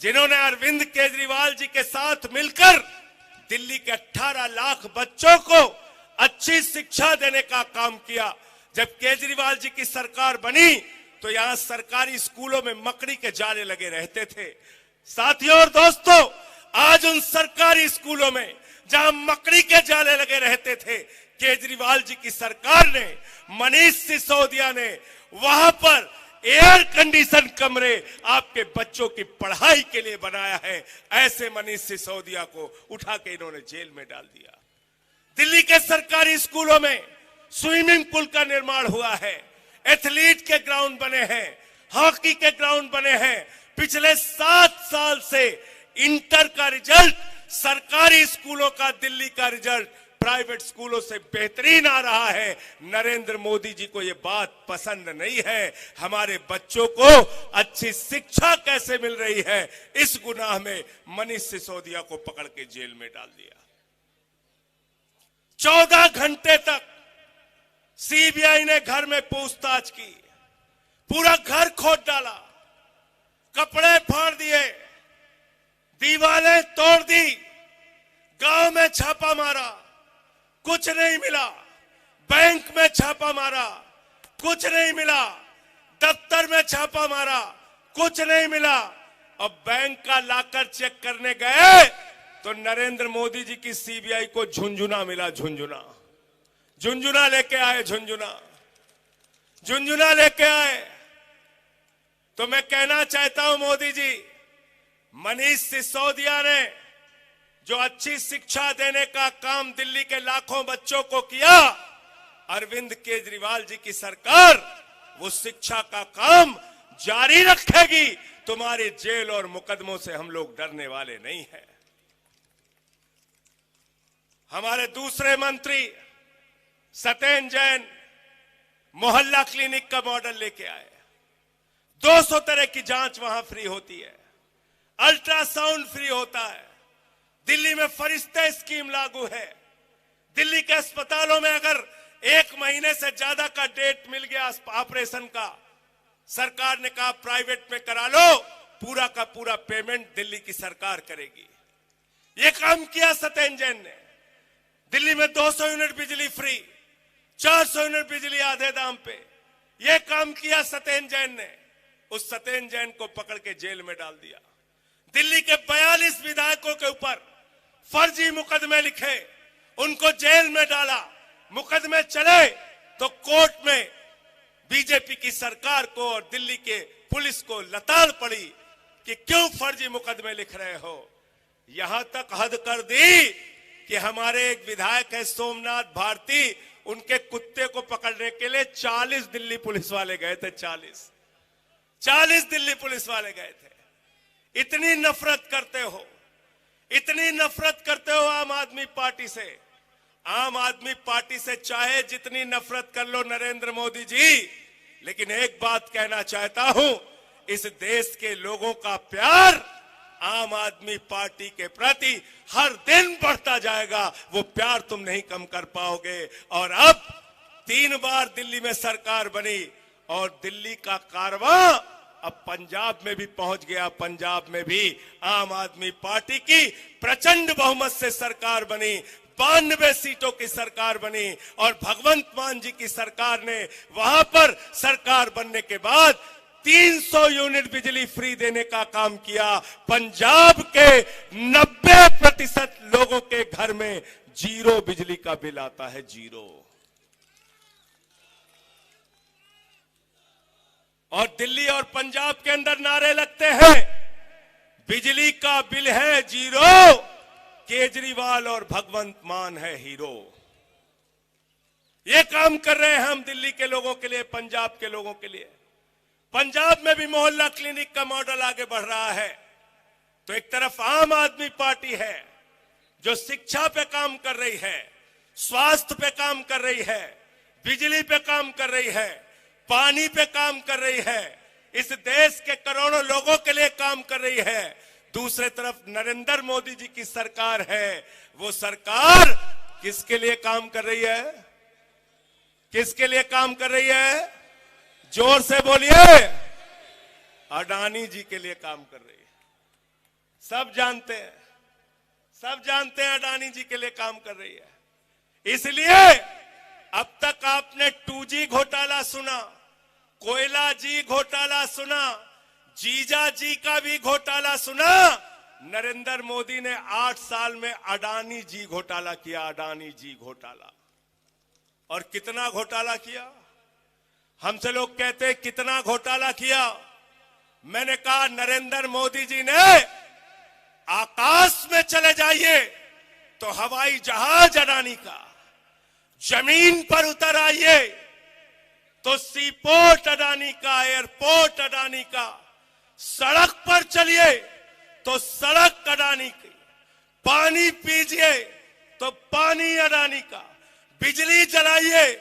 जिन्होंने अरविंद केजरीवाल जी के साथ मिलकर दिल्ली के 18 लाख बच्चों को अच्छी शिक्षा देने का काम किया। जब केजरीवाल जी की सरकार बनी तो यहां सरकारी स्कूलों में मकड़ी के जाले लगे रहते थे। साथियों और दोस्तों, आज उन सरकारी स्कूलों में जहां मकड़ी के जाले लगे रहते थे, केजरीवाल जी की सरकार ने, मनीष सिसोदिया ने वहां पर एयर कंडीशन कमरे आपके बच्चों की पढ़ाई के लिए बनाया है। ऐसे मनीष सिसोदिया को उठा के इन्होंने जेल में डाल दिया। दिल्ली के सरकारी स्कूलों में स्विमिंग पूल का निर्माण हुआ है, एथलीट के ग्राउंड बने हैं, हॉकी के ग्राउंड बने हैं। पिछले 7 साल से इंटर का रिजल्ट, सरकारी स्कूलों का दिल्ली का रिजल्ट प्राइवेट स्कूलों से बेहतरीन आ रहा है। नरेंद्र मोदी जी को यह बात पसंद नहीं है। हमारे बच्चों को अच्छी शिक्षा कैसे मिल रही है, इस गुनाह में मनीष सिसोदिया को पकड़ के जेल में डाल दिया। 14 घंटे तक सीबीआई ने घर में पूछताछ की, पूरा घर खोद डाला, कपड़े फाड़ दिए, दीवारें तोड़ दी, गांव में छापा मारा, कुछ नहीं मिला। बैंक में छापा मारा, कुछ नहीं मिला। दफ्तर में छापा मारा, कुछ नहीं मिला। अब बैंक का लाकर चेक करने गए तो नरेंद्र मोदी जी की सीबीआई को झुंझुना मिला। झुंझुना लेके आए, झुंझुना लेके आए। तो मैं कहना चाहता हूं मोदी जी, मनीष सिसोदिया ने जो अच्छी शिक्षा देने का काम दिल्ली के लाखों बच्चों को किया, अरविंद केजरीवाल जी की सरकार वो शिक्षा का काम जारी रखेगी। तुम्हारी जेल और मुकदमों से हम लोग डरने वाले नहीं हैं। हमारे दूसरे मंत्री सत्येंद्र जैन मोहल्ला क्लिनिक का मॉडल लेके आए। 200 तरह की जांच वहां फ्री होती है, अल्ट्रासाउंड फ्री होता है। दिल्ली में फरिश्ते स्कीम लागू है। दिल्ली के अस्पतालों में अगर 1 महीने से ज्यादा का डेट मिल गया ऑपरेशन का, सरकार ने कहा प्राइवेट में करा लो, पूरा का पूरा पेमेंट दिल्ली की सरकार करेगी। ये काम किया सत्येंद्र जैन ने। दिल्ली में 200 यूनिट बिजली फ्री, 400 यूनिट बिजली आधे दाम पे, यह काम किया सत्येंद्र जैन ने। उस सत्येंद्र जैन को पकड़ के जेल में डाल दिया। दिल्ली के 42 विधायकों के ऊपर फर्जी मुकदमे लिखे, उनको जेल में डाला। मुकदमे चले तो कोर्ट में बीजेपी की सरकार को और दिल्ली के पुलिस को लताड़ पड़ी कि क्यों फर्जी मुकदमे लिख रहे हो। यहां तक हद कर दी कि हमारे एक विधायक है सोमनाथ भारती, उनके कुत्ते को पकड़ने के लिए 40 दिल्ली पुलिस वाले गए थे। 40 दिल्ली पुलिस वाले गए थे। इतनी नफरत करते हो, इतनी नफरत करते हो आम आदमी पार्टी से। आम आदमी पार्टी से चाहे जितनी नफरत कर लो नरेंद्र मोदी जी, लेकिन एक बात कहना चाहता हूं, इस देश के लोगों का प्यार आम आदमी पार्टी के प्रति हर दिन बढ़ता जाएगा। वो प्यार तुम नहीं कम कर पाओगे। और अब 3 बार दिल्ली में सरकार बनी और दिल्ली का कारवां अब पंजाब में भी पहुंच गया। पंजाब में भी आम आदमी पार्टी की प्रचंड बहुमत से सरकार बनी, 92 सीटों की सरकार बनी। और भगवंत मान जी की सरकार ने वहां पर सरकार बनने के बाद 300 यूनिट बिजली फ्री देने का काम किया। पंजाब के 90% लोगों के घर में 0 बिजली का बिल आता है, 0। और दिल्ली और पंजाब के अंदर नारे लगते हैं, बिजली का बिल है 0, केजरीवाल और भगवंत मान है हीरो। ये काम कर रहे हैं हम दिल्ली के लोगों के लिए, पंजाब के लोगों के लिए। पंजाब में भी मोहल्ला क्लिनिक का मॉडल आगे बढ़ रहा है। तो एक तरफ आम आदमी पार्टी है जो शिक्षा पे काम कर रही है, स्वास्थ्य पे काम कर रही है, बिजली पे काम कर रही है, पानी पे काम कर रही है, इस देश के करोड़ों लोगों के लिए काम कर रही है। दूसरे तरफ नरेंद्र मोदी जी की सरकार है। वो सरकार किसके लिए काम कर रही है? किसके लिए काम कर रही है? जोर से बोलिए। अडानी जी के लिए काम कर रही है। सब जानते हैं, सब जानते हैं अडानी जी के लिए काम कर रही है। इसलिए अब तक आपने 2G घोटाला सुना, कोयला जी घोटाला सुना, जीजा जी का भी घोटाला सुना। नरेंद्र मोदी ने 8 साल में अडानी जी घोटाला किया, अडानी जी घोटाला। और कितना घोटाला किया? हमसे लोग कहते हैं कितना घोटाला किया। मैंने कहा नरेंद्र मोदी जी ने आकाश में चले जाइए तो हवाई जहाज अडानी का, जमीन पर उतर आइए तो सीपोर्ट अडानी का, एयरपोर्ट अडानी का, सड़क पर चलिए तो सड़क अडानी की, पानी पीजिए तो पानी अडानी का, बिजली जलाइए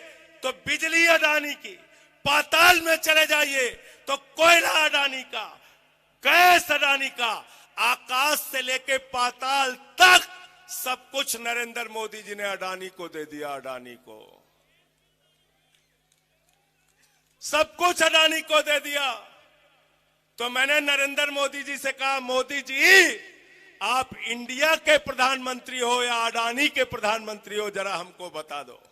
तो बिजली अडानी की, पाताल में चले जाइए तो कोयला अडानी का, गैस अडानी का, आकाश से लेके पाताल तक सब कुछ नरेंद्र मोदी जी ने अडानी को दे दिया। अडानी को सब कुछ अडानी को दे दिया। तो मैंने नरेंद्र मोदी जी से कहा, मोदी जी आप इंडिया के प्रधानमंत्री हो या अडानी के प्रधानमंत्री हो, जरा हमको बता दो।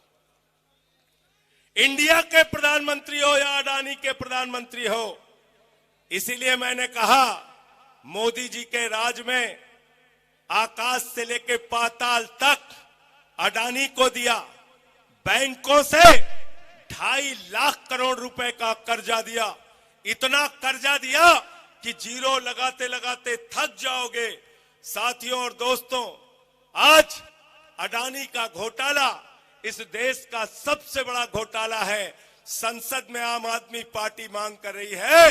इंडिया के प्रधानमंत्री हो या अडानी के प्रधानमंत्री हो। इसीलिए मैंने कहा मोदी जी के राज में आकाश से लेके पाताल तक अडानी को दिया। बैंकों से 2.5 लाख करोड़ रुपए का कर्जा दिया। इतना कर्जा दिया कि जीरो लगाते लगाते थक जाओगे। साथियों और दोस्तों, आज अडानी का घोटाला इस देश का सबसे बड़ा घोटाला है। संसद में आम आदमी पार्टी मांग कर रही है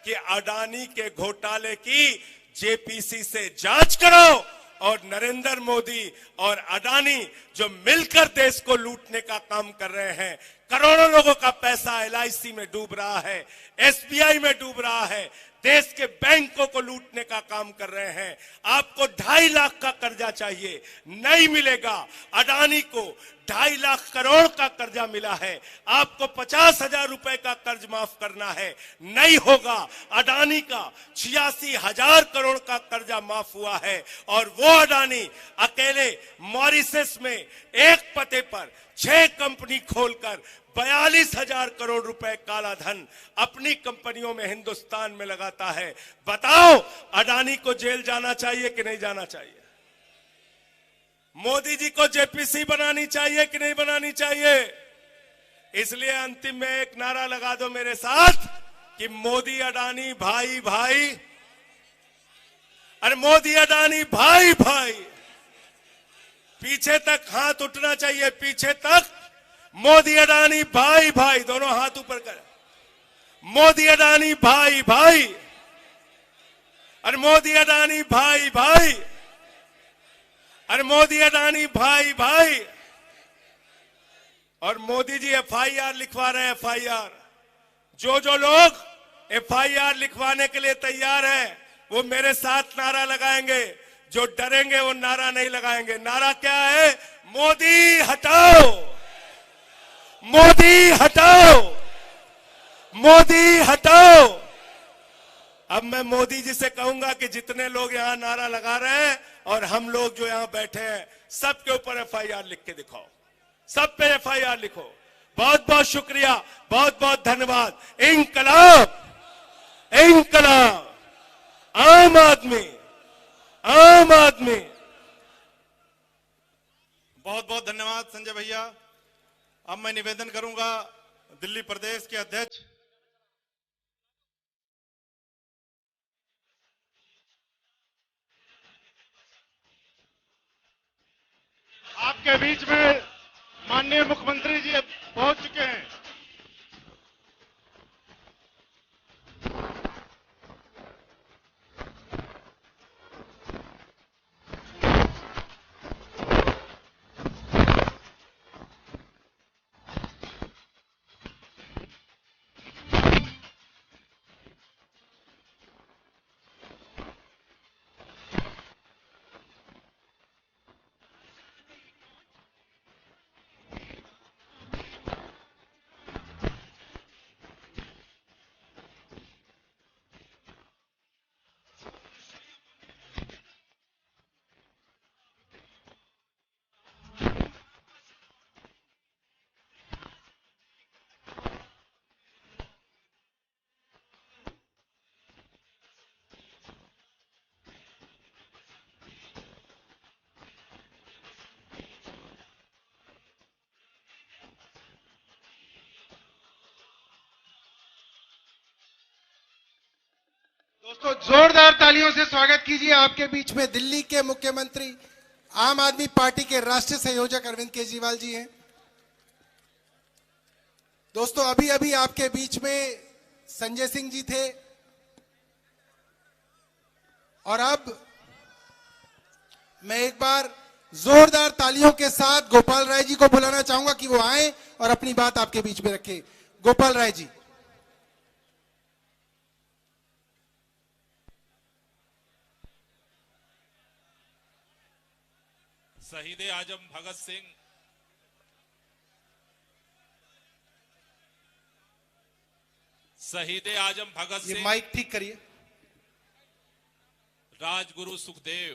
कि अडानी के घोटाले की जेपीसी से जांच करो और नरेंद्र मोदी और अडानी जो मिलकर देश को लूटने का काम कर रहे हैं, करोड़ों लोगों का पैसा एलआईसी में डूब रहा है, एसबीआई में डूब रहा है, देश के बैंकों को लूटने का काम कर रहे हैं। आपको 2.5 लाख का कर्जा चाहिए, नहीं मिलेगा। अडानी को 2.5 लाख करोड़ का कर्जा मिला है, आपको 50,000 रुपए का कर्ज माफ करना है, नहीं होगा। अडानी का 86,000 करोड़ का कर्जा माफ हुआ है और वो अडानी अकेले मॉरिशस में एक पते पर 6 कंपनी खोलकर 42,000 करोड़ रुपए काला धन अपनी कंपनियों में हिंदुस्तान में लगाता है। बताओ अडानी को जेल जाना चाहिए कि नहीं जाना चाहिए? मोदी जी को जेपीसी बनानी चाहिए कि नहीं बनानी चाहिए? इसलिए अंतिम में एक नारा लगा दो मेरे साथ कि मोदी अडानी भाई भाई। अरे मोदी अडानी भाई भाई। पीछे तक हाथ उठना चाहिए, पीछे तक। मोदी अडानी भाई भाई, दोनों हाथ ऊपर कर। मोदी अडानी भाई भाई। अरे मोदी अडानी भाई भाई। अरे मोदी अडानी भाई भाई। और मोदी जी एफआईआर लिखवा रहे हैं, एफआईआर। जो जो लोग एफआईआर लिखवाने के लिए तैयार हैं वो मेरे साथ नारा लगाएंगे। जो डरेंगे वो नारा नहीं लगाएंगे। नारा क्या है? मोदी हटाओ, मोदी हटाओ, मोदी हटाओ। अब मैं मोदी जी से कहूंगा कि जितने लोग यहां नारा लगा रहे हैं और हम लोग जो यहां बैठे हैं, सबके ऊपर एफआईआर लिख के दिखाओ, सब पे एफआईआर लिखो। बहुत बहुत शुक्रिया, बहुत बहुत धन्यवाद। इंकलाब, इंकलाब, आम आदमी, आम आदमी। बहुत बहुत धन्यवाद संजय भैया। अब मैं निवेदन करूंगा दिल्ली प्रदेश के अध्यक्ष आपके बीच में माननीय मुख्यमंत्री जी पहुंच चुके हैं। दोस्तों जोरदार तालियों से स्वागत कीजिए आपके बीच में दिल्ली के मुख्यमंत्री आम आदमी पार्टी के राष्ट्रीय संयोजक अरविंद केजरीवाल जी हैं। दोस्तों अभी अभी आपके बीच में संजय सिंह जी थे और अब मैं एक बार जोरदार तालियों के साथ गोपाल राय जी को बुलाना चाहूंगा कि वो आए और अपनी बात आपके बीच में रखें। गोपाल राय जी। शहीद आजम भगत सिंह ये माइक ठीक करिए। राजगुरु सुखदेव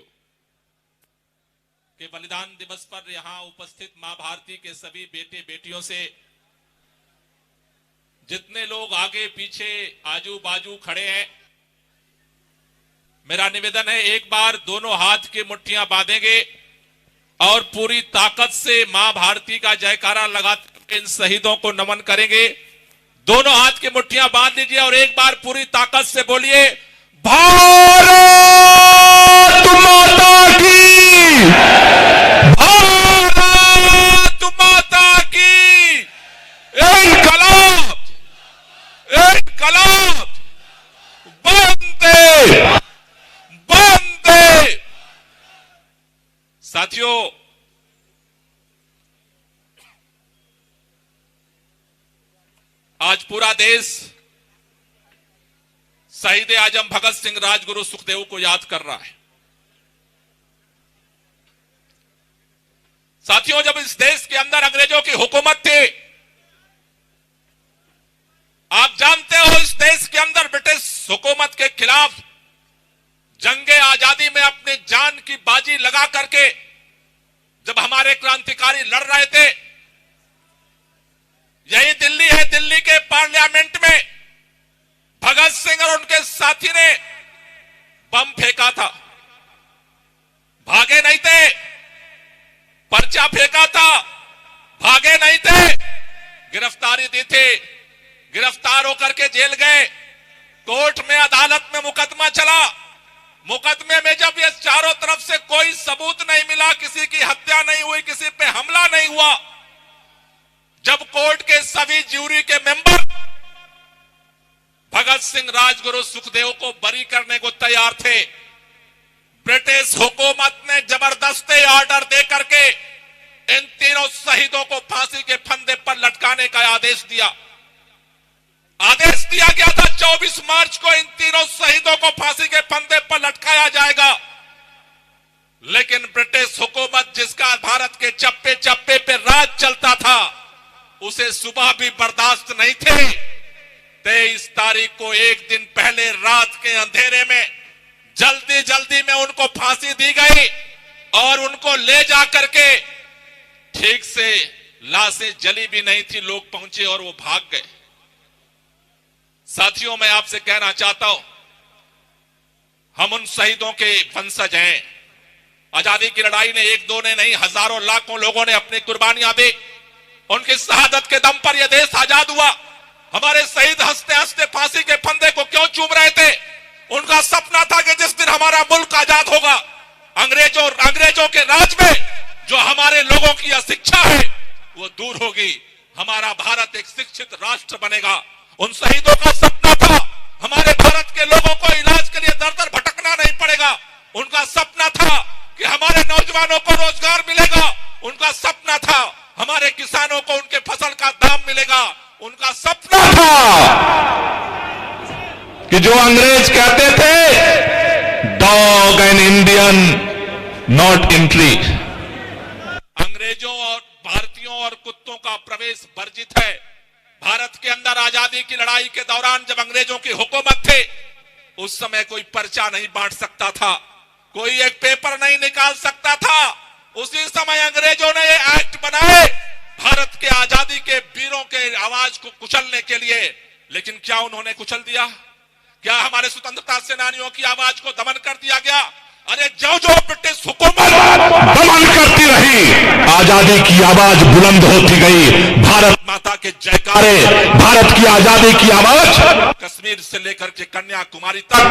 के बलिदान दिवस पर यहां उपस्थित मां भारती के सभी बेटे बेटियों से, जितने लोग आगे पीछे आजू बाजू खड़े हैं, मेरा निवेदन है एक बार दोनों हाथ की मुट्ठियां बांधेंगे और पूरी ताकत से मां भारती का जयकारा लगाते इन शहीदों को नमन करेंगे। दोनों हाथ की मुट्ठियां बांध लीजिए और एक बार पूरी ताकत से बोलिए, भारत माता की, भारत माता की, इनकलाब, इनकलाब, वंदे, वंदे। साथियों, आज पूरा देश शहीद आजम भगत सिंह, राजगुरु सुखदेव को याद कर रहा है। साथियों, जब इस देश के अंदर अंग्रेजों की हुकूमत थी, आप जानते हो इस देश के अंदर ब्रिटिश हुकूमत के खिलाफ जंगे आजादी में अपनी जान की बाजी लगा करके जब हमारे क्रांतिकारी लड़ रहे थे, यही दिल्ली है, दिल्ली के पार्लियामेंट में भगत सिंह और उनके साथी ने बम फेंका था। भागे नहीं थे, पर्चा फेंका था, भागे नहीं थे, गिरफ्तारी दी थी, गिरफ्तार होकर के जेल गए। कोर्ट में, अदालत में मुकदमा चला। मुकदमे में जब ये चारों तरफ से कोई सबूत नहीं मिला, किसी की हत्या नहीं हुई, किसी पे हमला नहीं हुआ, जब कोर्ट के सभी ज्यूरी के मेंबर भगत सिंह, राजगुरु सुखदेव को बरी करने को तैयार थे, ब्रिटिश हुकूमत ने जबरदस्ती ऑर्डर दे करके इन तीनों शहीदों को फांसी के फंदे पर लटकाने का आदेश दिया। आदेश दिया गया था 24 मार्च को इन तीनों शहीदों को फांसी के फंदे पर लटकाया जाएगा, लेकिन ब्रिटिश हुकूमत जिसका भारत के चप्पे चप्पे पे राज चलता था, उसे सुबह भी बर्दाश्त नहीं थे। 23 तारीख को एक दिन पहले रात के अंधेरे में जल्दी जल्दी में उनको फांसी दी गई और उनको ले जाकर के ठीक से लाशें जली भी नहीं थी, लोग पहुंचे और वो भाग गए। साथियों, मैं आपसे कहना चाहता हूं, हम उन शहीदों के वंशज हैं। आजादी की लड़ाई ने एक दो ने नहीं, हजारों लाखों लोगों ने अपनी कुर्बानियां दी। उनकी शहादत के दम पर यह देश आजाद हुआ। हमारे शहीद हंसते हंसते फांसी के फंदे को क्यों चूम रहे थे? उनका सपना था कि जिस दिन हमारा मुल्क आजाद होगा, अंग्रेजों के राज में जो हमारे लोगों की अशिक्षा है वो दूर होगी, हमारा भारत एक शिक्षित राष्ट्र बनेगा। उन शहीदों का सपना था हमारे भारत के लोगों को इलाज के लिए दर दर भटकना नहीं पड़ेगा। उनका सपना था कि हमारे नौजवानों को रोजगार मिलेगा। उनका सपना था हमारे किसानों को उनके फसल का दाम मिलेगा। उनका सपना था कि जो अंग्रेज कहते थे, dog an Indian not entry, अंग्रेजों और भारतीयों और कुत्तों का प्रवेश वर्जित है। भारत के अंदर आजादी की लड़ाई के दौरान जब अंग्रेजों की हुकूमत थी, उस समय कोई पर्चा नहीं बांट सकता था, कोई एक पेपर नहीं निकाल सकता था। उसी समय अंग्रेजों ने ये एक्ट बनाए भारत के आजादी के वीरों के आवाज को कुचलने के लिए। लेकिन क्या उन्होंने कुचल दिया? क्या हमारे स्वतंत्रता सेनानियों की आवाज को दमन कर दिया गया? अरे जो जो ब्रिटिश हुकूमत दमन करती रही, आजादी की आवाज बुलंद होती गई। भारत माता के जयकारे, भारत की आजादी की आवाज कश्मीर से लेकर के कन्याकुमारी तक,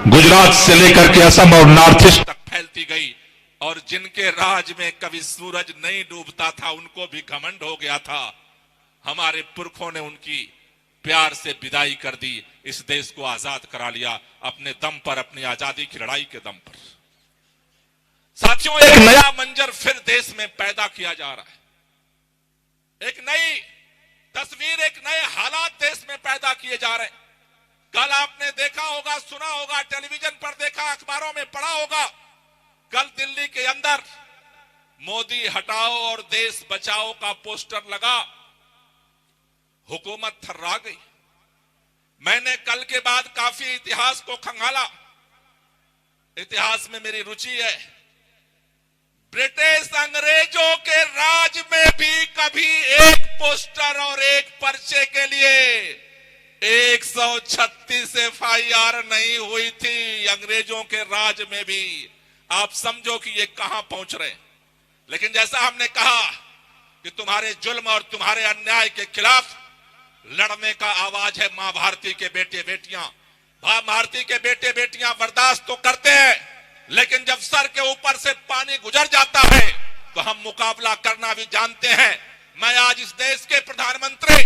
गुजरात से लेकर के असम और नॉर्थ ईस्ट तक फैलती गई। और जिनके राज में कभी सूरज नहीं डूबता था, उनको भी घमंड हो गया था। हमारे पुरखों ने उनकी प्यार से विदाई कर दी, इस देश को आजाद करा लिया अपने दम पर, अपनी आजादी की लड़ाई के दम पर। साथियों, एक नया मंजर फिर देश में पैदा किया जा रहा है। एक नई तस्वीर, एक नए हालात देश में पैदा किए जा रहे हैं। कल आपने देखा होगा, सुना होगा, टेलीविजन पर देखा, अखबारों में पढ़ा होगा, कल दिल्ली के अंदर मोदी हटाओ और देश बचाओ का पोस्टर लगा। हुकूमत थर्रा गई। मैंने कल के बाद काफी इतिहास को खंगाला। इतिहास में मेरी रुचि है। ब्रिटिश अंग्रेजों के राज में भी कभी एक पोस्टर और एक पर्चे के लिए 136 FIR नहीं हुई थी। अंग्रेजों के राज में भी। आप समझो कि ये कहां पहुंच रहे। लेकिन जैसा हमने कहा कि तुम्हारे जुल्म और तुम्हारे अन्याय के खिलाफ लड़ने का आवाज है मां भारती के बेटे बेटियां। मां भारती के बेटे बेटियां बर्दाश्त तो करते हैं, लेकिन जब सर के ऊपर से पानी गुजर जाता है तो हम मुकाबला करना भी जानते हैं। मैं आज इस देश के प्रधानमंत्री,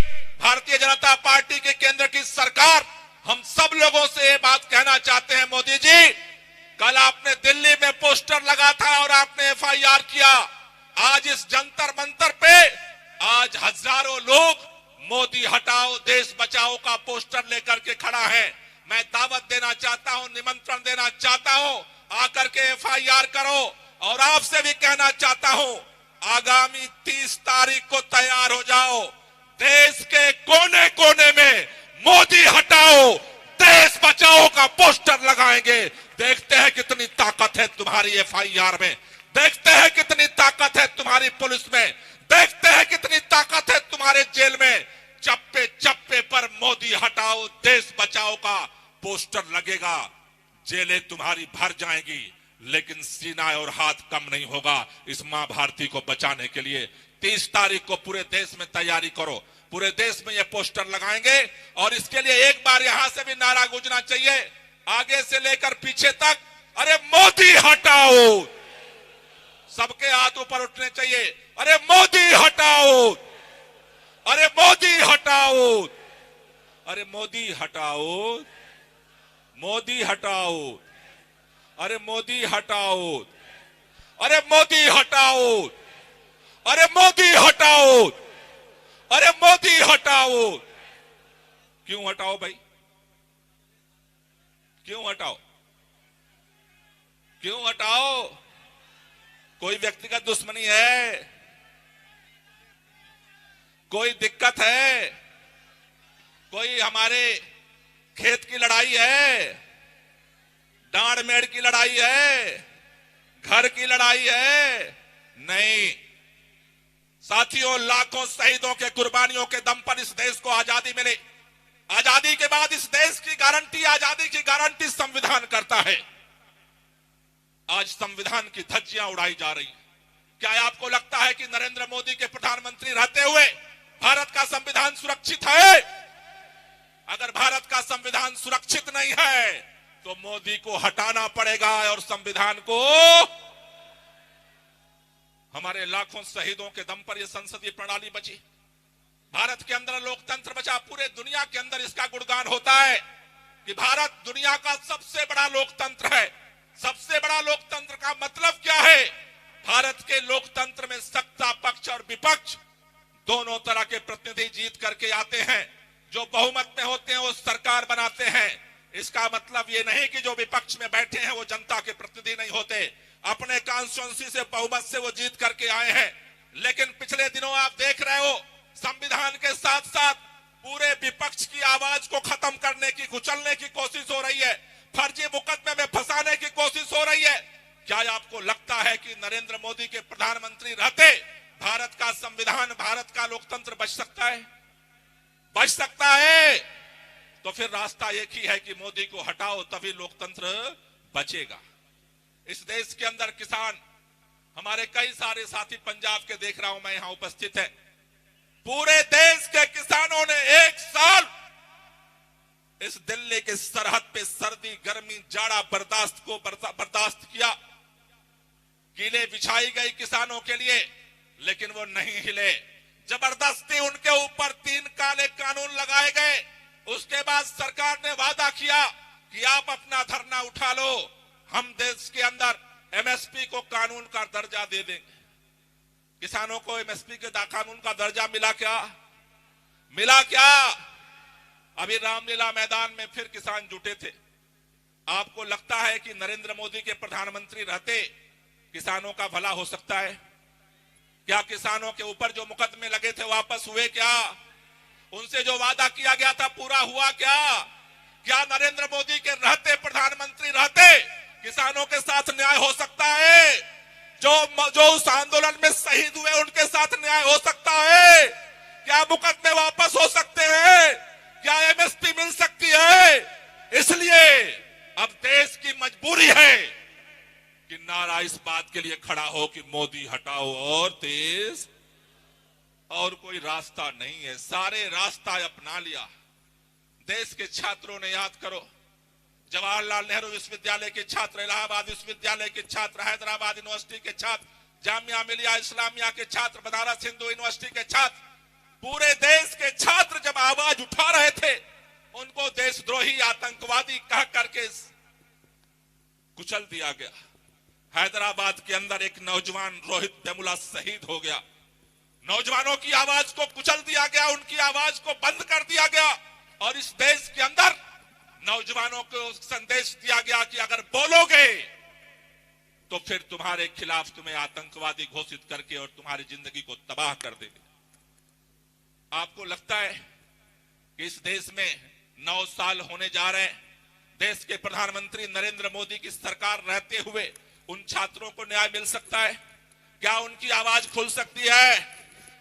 भारतीय जनता पार्टी के केंद्र की सरकार, हम सब लोगों से ये बात कहना चाहते हैं, मोदी जी, कल आपने दिल्ली में पोस्टर लगा था और आपने FIR किया। आज इस जंतर मंतर पे आज हजारों लोग मोदी हटाओ देश बचाओ का पोस्टर लेकर के खड़ा है। मैं दावत देना चाहता हूं, निमंत्रण देना चाहता हूं, आकर के FIR करो। और आपसे भी कहना चाहता हूं, आगामी 30 तारीख को तैयार हो जाओ। देश के कोने कोने में मोदी हटाओ देश बचाओ का पोस्टर लगाएंगे। देखते हैं कितनी ताकत है तुम्हारी FIR में, देखते हैं कितनी ताकत है तुम्हारी पुलिस में, देखते हैं कितनी ताकत है तुम्हारे जेल में। चप्पे चप्पे पर मोदी हटाओ देश बचाओ का पोस्टर लगेगा। जेलें तुम्हारी भर जाएंगी, लेकिन सीना और हाथ कम नहीं होगा इस मां भारती को बचाने के लिए। 30 तारीख को पूरे देश में तैयारी करो। पूरे देश में ये पोस्टर लगाएंगे और इसके लिए एक बार यहां से भी नारा गूंजना चाहिए, आगे से लेकर पीछे तक, अरे मोदी हटाओ। सबके हाथ ऊपर उठने चाहिए, अरे मोदी हटाओ, अरे मोदी हटाओ, अरे मोदी हटाओ, मोदी हटाओ, अरे मोदी हटाओ, अरे मोदी हटाओ, अरे मोदी हटाओ, अरे मोदी हटाओ। क्यों हटाओ भाई, क्यों हटाओ, क्यों हटाओ? कोई व्यक्तिगत दुश्मनी है, कोई दिक्कत है, कोई हमारे खेत की लड़ाई है, डांड मेड़ की लड़ाई है, घर की लड़ाई है? नहीं साथियों, लाखों शहीदों के कुर्बानियों के दम पर इस देश को आजादी मिली। आजादी के बाद इस देश की गारंटी, आजादी की गारंटी संविधान करता है। आज संविधान की धज्जियां उड़ाई जा रही हैं। क्या आपको लगता है कि नरेंद्र मोदी के प्रधानमंत्री रहते हुए भारत का संविधान सुरक्षित है? अगर भारत का संविधान सुरक्षित नहीं है तो मोदी को हटाना पड़ेगा और संविधान को। हमारे लाखों शहीदों के दम पर यह संसदीय प्रणाली बची, भारत के अंदर लोकतंत्र बचा। पूरे दुनिया के अंदर इसका गुणगान होता है कि भारत दुनिया का सबसे बड़ा लोकतंत्र है। सबसे बड़ा लोकतंत्र का मतलब क्या है? भारत के लोकतंत्र में सत्ता पक्ष और विपक्ष दोनों तरह के प्रतिनिधि जीत करके आते हैं। जो बहुमत में होते हैं वो सरकार बनाते हैं। इसका मतलब ये नहीं कि जो विपक्ष में बैठे हैं वो जनता के प्रतिनिधि नहीं होते। अपने कॉन्स्टिट्यूंसी से बहुमत से वो जीत करके आए हैं। लेकिन पिछले दिनों आप देख रहे हो, संविधान के साथ साथ पूरे विपक्ष की आवाज को खत्म करने की, कुचलने की कोशिश हो रही है, फर्जी मुकदमे में फंसाने की कोशिश हो रही है। क्या आपको लगता है कि नरेंद्र मोदी के प्रधानमंत्री रहते भारत का संविधान, भारत का लोकतंत्र बच सकता है? बच सकता है? तो फिर रास्ता एक ही है कि मोदी को हटाओ, तभी लोकतंत्र बचेगा। इस देश के अंदर किसान, हमारे कई सारे साथी पंजाब के देख रहा हूं मैं यहां उपस्थित है, पूरे देश के किसानों ने एक साल इस दिल्ली के सरहद पे सर्दी गर्मी जाड़ा बर्दाश्त किया। कीले बिछाई गई किसानों के लिए, लेकिन वो नहीं हिले। जबरदस्ती उनके ऊपर 3 काले कानून लगाए गए। उसके बाद सरकार ने वादा किया कि आप अपना धरना उठा लो, हम देश के अंदर एमएसपी को कानून का दर्जा दे देंगे। किसानों को एमएसपी के कानून का दर्जा मिला क्या? मिला क्या? अभी रामलीला मैदान में फिर किसान जुटे थे। आपको लगता है कि नरेंद्र मोदी के प्रधानमंत्री रहते किसानों का भला हो सकता है क्या? किसानों के ऊपर जो मुकदमे लगे थे वापस हुए क्या? उनसे जो वादा किया गया था पूरा हुआ क्या? क्या नरेंद्र मोदी के रहते, प्रधानमंत्री रहते, किसानों के साथ न्याय हो सकता है? जो उस आंदोलन में शहीद हुए उनके साथ न्याय हो सकता है? क्या मुकदमे वापस हो सकते हैं? क्या एमएसपी मिल सकती है? इसलिए अब देश की मजबूरी है कि नारा इस बात के लिए खड़ा हो कि मोदी हटाओ और देश, और कोई रास्ता नहीं है। सारे रास्ता अपना लिया। देश के छात्रों ने, याद करो, जवाहरलाल नेहरू विश्वविद्यालय के छात्र, इलाहाबाद विश्वविद्यालय के छात्र, हैदराबाद यूनिवर्सिटी के छात्र, जामिया मिलिया इस्लामिया के छात्र, बनारस हिंदू यूनिवर्सिटी के छात्र, पूरे देश के छात्र जब आवाज उठा रहे थे, उनको देशद्रोही आतंकवादी कह करके कुचल दिया गया। हैदराबाद के अंदर एक नौजवान रोहित वेमुला शहीद हो गया। नौजवानों की आवाज को कुचल दिया गया, उनकी आवाज को बंद कर दिया गया, और इस देश के अंदर नौजवानों को संदेश दिया गया कि अगर बोलोगे तो फिर तुम्हारे खिलाफ तुम्हें आतंकवादी घोषित करके और तुम्हारी जिंदगी को तबाह कर देंगे। आपको लगता है कि इस देश में 9 साल होने जा रहे हैं, देश के प्रधानमंत्री नरेंद्र मोदी की सरकार रहते हुए उन छात्रों को न्याय मिल सकता है? क्या उनकी आवाज खुल सकती है?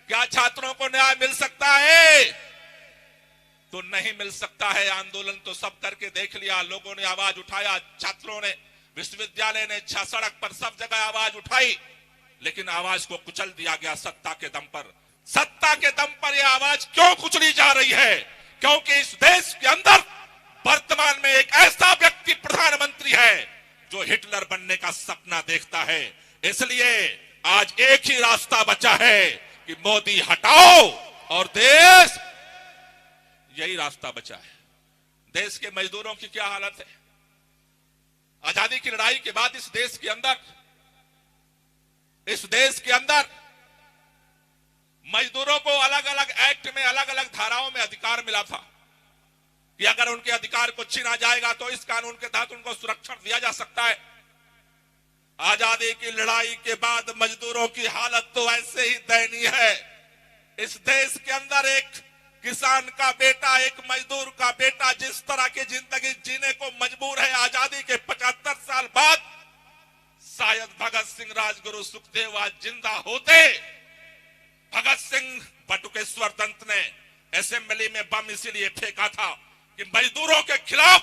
क्या छात्रों को न्याय मिल सकता है? तो नहीं मिल सकता है। आंदोलन तो सब करके देख लिया, लोगों ने आवाज उठाया, छात्रों ने, विश्वविद्यालय ने, सड़क पर सब जगह आवाज उठाई, लेकिन आवाज को कुचल दिया गया सत्ता के दम पर। सत्ता के दम पर यह आवाज क्यों कुचली जा रही है? क्योंकि इस देश के अंदर वर्तमान में एक ऐसा व्यक्ति प्रधानमंत्री है जो हिटलर बनने का सपना देखता है। इसलिए आज एक ही रास्ता बचा है कि मोदी हटाओ और देश, यही रास्ता बचा है। देश के मजदूरों की क्या हालत है? आजादी की लड़ाई के बाद इस देश के अंदर मजदूरों को अलग अलग एक्ट में, अलग अलग धाराओं में अधिकार मिला था कि अगर उनके अधिकार को छीना जाएगा तो इस कानून के तहत उनको सुरक्षण दिया जा सकता है। आजादी की लड़ाई के बाद मजदूरों की हालत तो ऐसे ही दयनीय है। इस देश के अंदर एक किसान का बेटा, एक मजदूर का बेटा जिस तरह की जिंदगी जीने को मजबूर है आजादी के 75 साल बाद, शायद भगत सिंह, राजगुरु, सुखदेव आज जिंदा होते। भगत सिंह बटुकेश्वर दत्त ने असेंबली में बम इसीलिए फेंका था कि मजदूरों के खिलाफ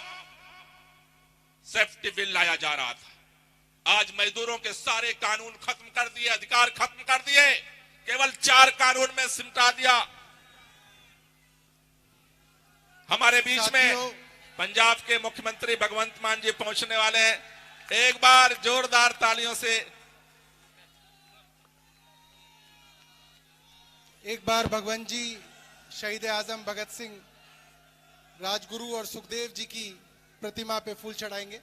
सेफ्टी बिल लाया जा रहा था। आज मजदूरों के सारे कानून खत्म कर दिए, अधिकार खत्म कर दिए, केवल 4 कानून में सिमटा दिया। हमारे बीच में पंजाब के मुख्यमंत्री भगवंत मान जी पहुंचने वाले हैं। एक बार जोरदार तालियों से एक बार भगवंत जी शहीद आजम भगत सिंह, राजगुरु और सुखदेव जी की प्रतिमा पे फूल चढ़ाएंगे।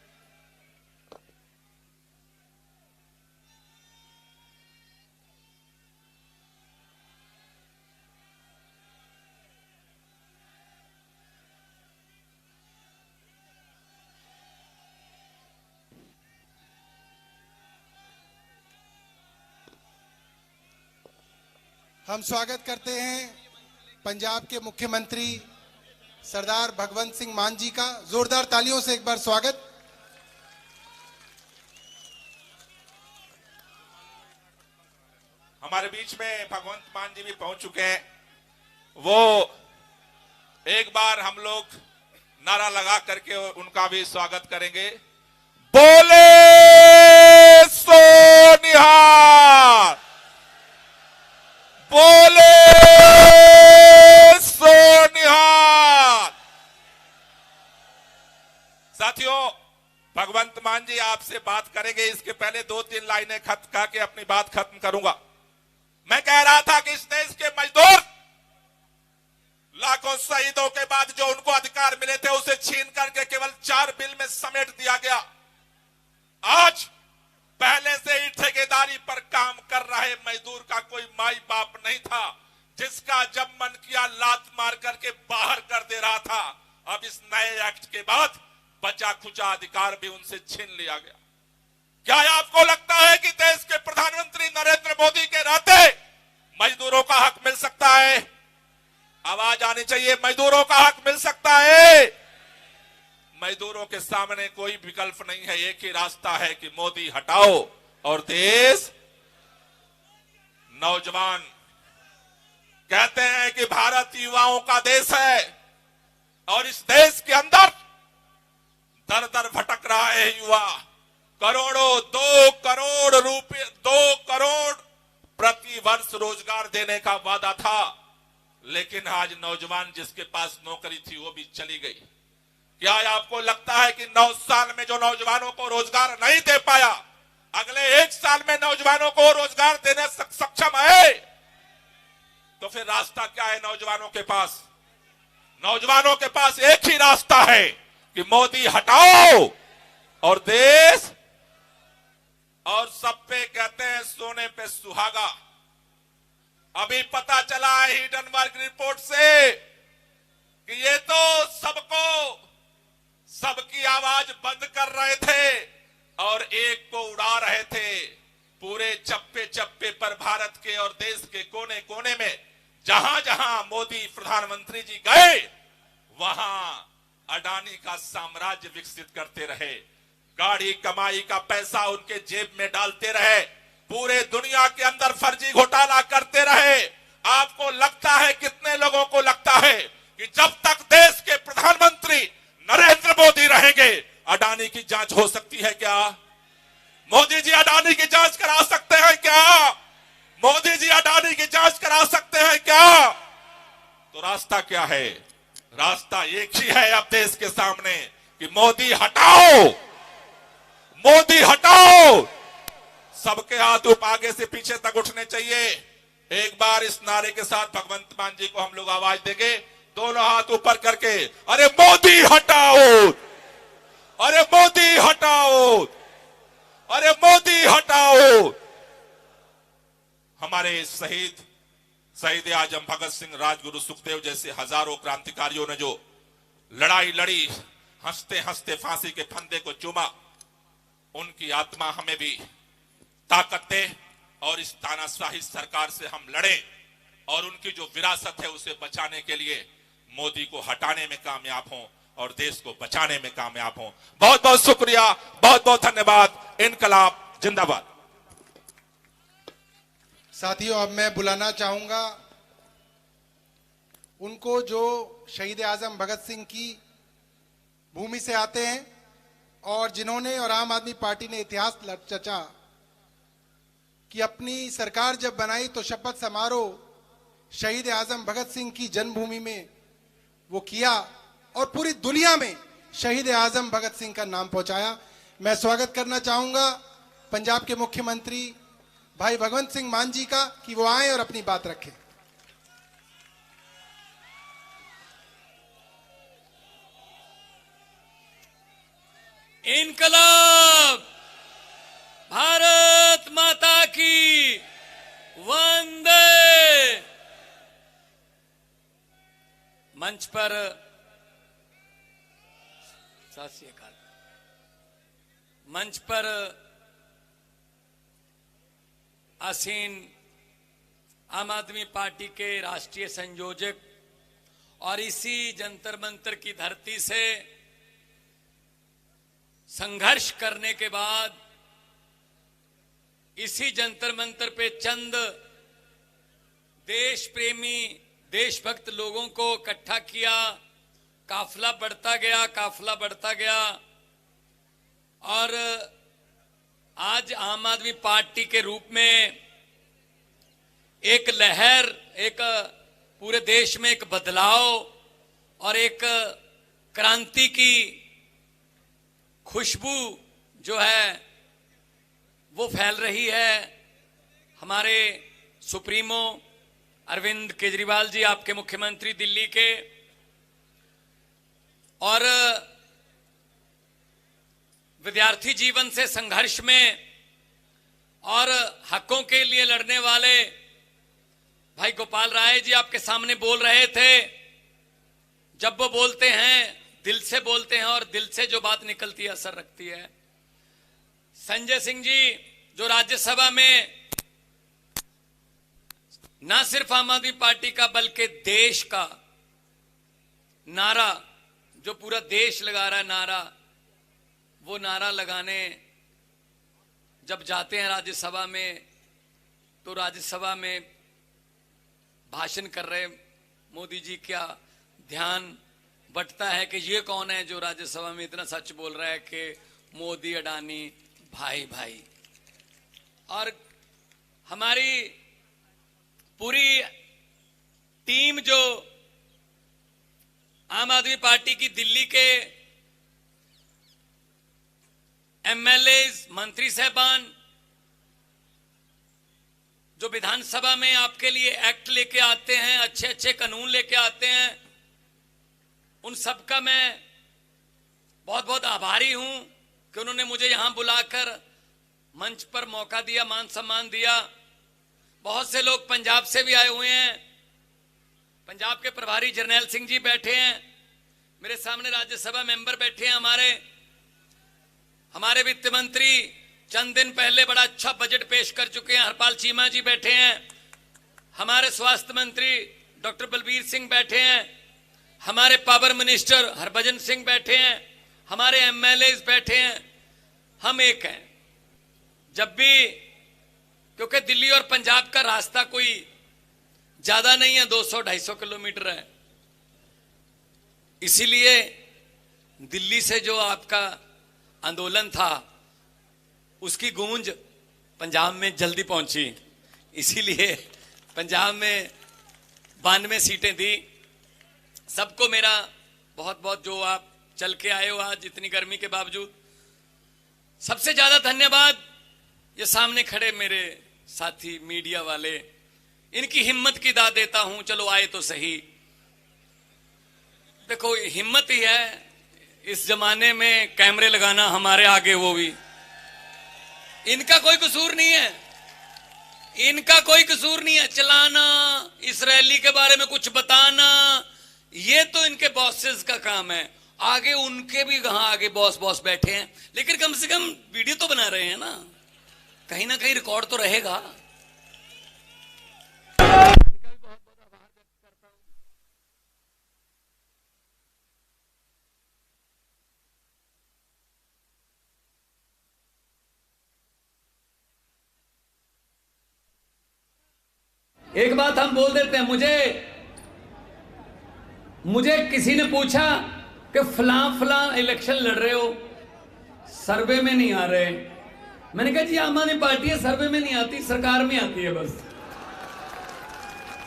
हम स्वागत करते हैं पंजाब के मुख्यमंत्री सरदार भगवंत सिंह मान जी का। जोरदार तालियों से एक बार स्वागत। हमारे बीच में भगवंत मान जी भी पहुंच चुके हैं। वो एक बार हम लोग नारा लगा करके उनका भी स्वागत करेंगे। बोले आपसे बात करेंगे, इसके पहले 2-3 लाइनें खत्म कह के अपनी बात खत्म करूंगा। मैं कह रहा था कि इस देश के मजदूर लाखों शहीदों के बाद जो उनको अधिकार मिले थे उसे छीन करके केवल 4 बिल में समेट दिया गया। आज पहले से ही ठेकेदारी पर काम कर रहे मजदूर का कोई माई बाप नहीं था जिसका जब मन किया लात मार करके बाहर कर दे रहा था। अब इस नए एक्ट के बाद बचा खुचा अधिकार भी उनसे छीन लिया गया। क्या आपको लगता है कि देश के प्रधानमंत्री नरेंद्र मोदी के रहते मजदूरों का हक मिल सकता है? आवाज आनी चाहिए, मजदूरों का हक मिल सकता है? मजदूरों के सामने कोई विकल्प नहीं है, एक ही रास्ता है कि मोदी हटाओ और देश। नौजवान कहते हैं कि भारत युवाओं का देश है और इस देश के अंदर दर दर भटक रहा है युवा। करोड़ों 2 करोड़ रुपए 2 करोड़ प्रति वर्ष रोजगार देने का वादा था, लेकिन आज नौजवान जिसके पास नौकरी थी वो भी चली गई। क्या आपको लगता है कि 9 साल में जो नौजवानों को रोजगार नहीं दे पाया, अगले 1 साल में नौजवानों को रोजगार देने सक्षम है? तो फिर रास्ता क्या है नौजवानों के पास? नौजवानों के पास एक ही रास्ता है कि मोदी हटाओ और देश। और सब पे कहते हैं सोने पे सुहागा। अभी पता चला है हिडनबर्ग रिपोर्ट से कि ये तो सबकी आवाज बंद कर रहे थे और एक को उड़ा रहे थे। पूरे चप्पे चप्पे पर भारत के और देश के कोने कोने में जहां जहां मोदी प्रधानमंत्री जी गए वहां अडानी का साम्राज्य विकसित करते रहे, गाड़ी कमाई का पैसा उनके जेब में डालते रहे, पूरे दुनिया के अंदर फर्जी घोटाला करते रहे। आपको लगता है, कितने लोगों को लगता है कि जब तक देश के प्रधानमंत्री नरेंद्र मोदी रहेंगे अडानी की जांच हो सकती है क्या? मोदी जी अडानी की जांच करा सकते हैं क्या? मोदी जी अडानी की जांच करा सकते हैं क्या? तो रास्ता क्या है? रास्ता एक ही है अब देश के सामने कि मोदी हटाओ, मोदी हटाओ। सबके हाथ आगे से पीछे तक उठने चाहिए। एक बार इस नारे के साथ भगवंत मान जी को हम लोग आवाज देंगे, दोनों हाथ ऊपर करके, अरे मोदी हटाओ, अरे मोदी हटाओ, अरे मोदी हटाओ। हमारे शहीद आजम भगत सिंह, राजगुरु सुखदेव जैसे हजारों क्रांतिकारियों ने जो लड़ाई लड़ी, हंसते हंसते फांसी के फंदे को चूमा, उनकी आत्मा हमें भी ताकत दे और इस तानाशाही सरकार से हम लड़ें और उनकी जो विरासत है उसे बचाने के लिए मोदी को हटाने में कामयाब हों और देश को बचाने में कामयाब हों। बहुत बहुत शुक्रिया, बहुत बहुत धन्यवाद। इनकलाब जिंदाबाद। साथियों, अब मैं बुलाना चाहूंगा उनको जो शहीद आजम भगत सिंह की भूमि से आते हैं और जिन्होंने और आम आदमी पार्टी ने इतिहास चर्चा कि अपनी सरकार जब बनाई तो शपथ समारोह शहीद आजम भगत सिंह की जन्मभूमि में वो किया और पूरी दुनिया में शहीद आजम भगत सिंह का नाम पहुंचाया। मैं स्वागत करना चाहूंगा पंजाब के मुख्यमंत्री भाई भगवंत सिंह मान जी का कि वो आए और अपनी बात रखें। इनकलाब, भारत माता की वंदे। मंच पर सत श्री अकाल। मंच पर आसीन आम आदमी पार्टी के राष्ट्रीय संयोजक और इसी जंतर मंतर की धरती से संघर्ष करने के बाद इसी जंतर मंतर पे चंद देश प्रेमी देशभक्त लोगों को इकट्ठा किया। काफिला बढ़ता गया, काफिला बढ़ता गया और आज आम आदमी पार्टी के रूप में एक लहर, एक पूरे देश में एक बदलाव और एक क्रांति की खुशबू जो है वो फैल रही है। हमारे सुप्रीमो अरविंद केजरीवाल जी, आपके मुख्यमंत्री दिल्ली के, और विद्यार्थी जीवन से संघर्ष में और हकों के लिए लड़ने वाले भाई गोपाल राय जी आपके सामने बोल रहे थे। जब वो बोलते हैं दिल से बोलते हैं और दिल से जो बात निकलती है असर रखती है। संजय सिंह जी जो राज्यसभा में ना सिर्फ आम आदमी पार्टी का बल्कि देश का नारा, जो पूरा देश लगा रहा है नारा, वो नारा लगाने जब जाते हैं राज्यसभा में, तो राज्यसभा में भाषण कर रहे मोदी जी का ध्यान बटता है कि ये कौन है जो राज्यसभा में इतना सच बोल रहा है कि मोदी अडानी भाई भाई। और हमारी पूरी टीम जो आम आदमी पार्टी की दिल्ली के एमएलए, मंत्री साहबान जो विधानसभा में आपके लिए एक्ट लेके आते हैं, अच्छे अच्छे कानून लेके आते हैं, उन सबका मैं बहुत बहुत आभारी हूं कि उन्होंने मुझे यहां बुलाकर मंच पर मौका दिया, मान सम्मान दिया। बहुत से लोग पंजाब से भी आए हुए हैं। पंजाब के प्रभारी जरनैल सिंह जी बैठे हैं, मेरे सामने राज्यसभा मेंबर बैठे हैं। हमारे वित्त मंत्री चंद दिन पहले बड़ा अच्छा बजट पेश कर चुके हैं, हरपाल चीमा जी बैठे हैं। हमारे स्वास्थ्य मंत्री डॉक्टर बलबीर सिंह बैठे हैं। हमारे पावर मिनिस्टर हरभजन सिंह बैठे हैं। हमारे एमएलए बैठे हैं। हम एक हैं। जब भी, क्योंकि दिल्ली और पंजाब का रास्ता कोई ज्यादा नहीं है, 200-250 किलोमीटर है, इसीलिए दिल्ली से जो आपका आंदोलन था उसकी गूंज पंजाब में जल्दी पहुंची। इसीलिए पंजाब में 92 सीटें दी। सबको मेरा बहुत बहुत, जो आप चल के आए हो आज इतनी गर्मी के बावजूद, सबसे ज्यादा धन्यवाद ये सामने खड़े मेरे साथी मीडिया वाले, इनकी हिम्मत की दाद देता हूं। चलो आए तो सही। देखो हिम्मत ही है इस जमाने में कैमरे लगाना हमारे आगे, वो भी इनका कोई कसूर नहीं है। इनका कोई कसूर नहीं है। चलाना, इसराइली के बारे में कुछ बताना, ये तो इनके बॉसेस का काम है। आगे उनके भी कहां आगे बॉस बैठे हैं, लेकिन कम से कम वीडियो तो बना रहे हैं ना, कहीं ना कहीं रिकॉर्ड तो रहेगा। एक बात हम बोल देते हैं। मुझे किसी ने पूछा कि फलां इलेक्शन लड़ रहे हो, सर्वे में नहीं आ रहे। मैंने कहा जी आम आदमी पार्टी है, सर्वे में नहीं आती, सरकार में आती है बस।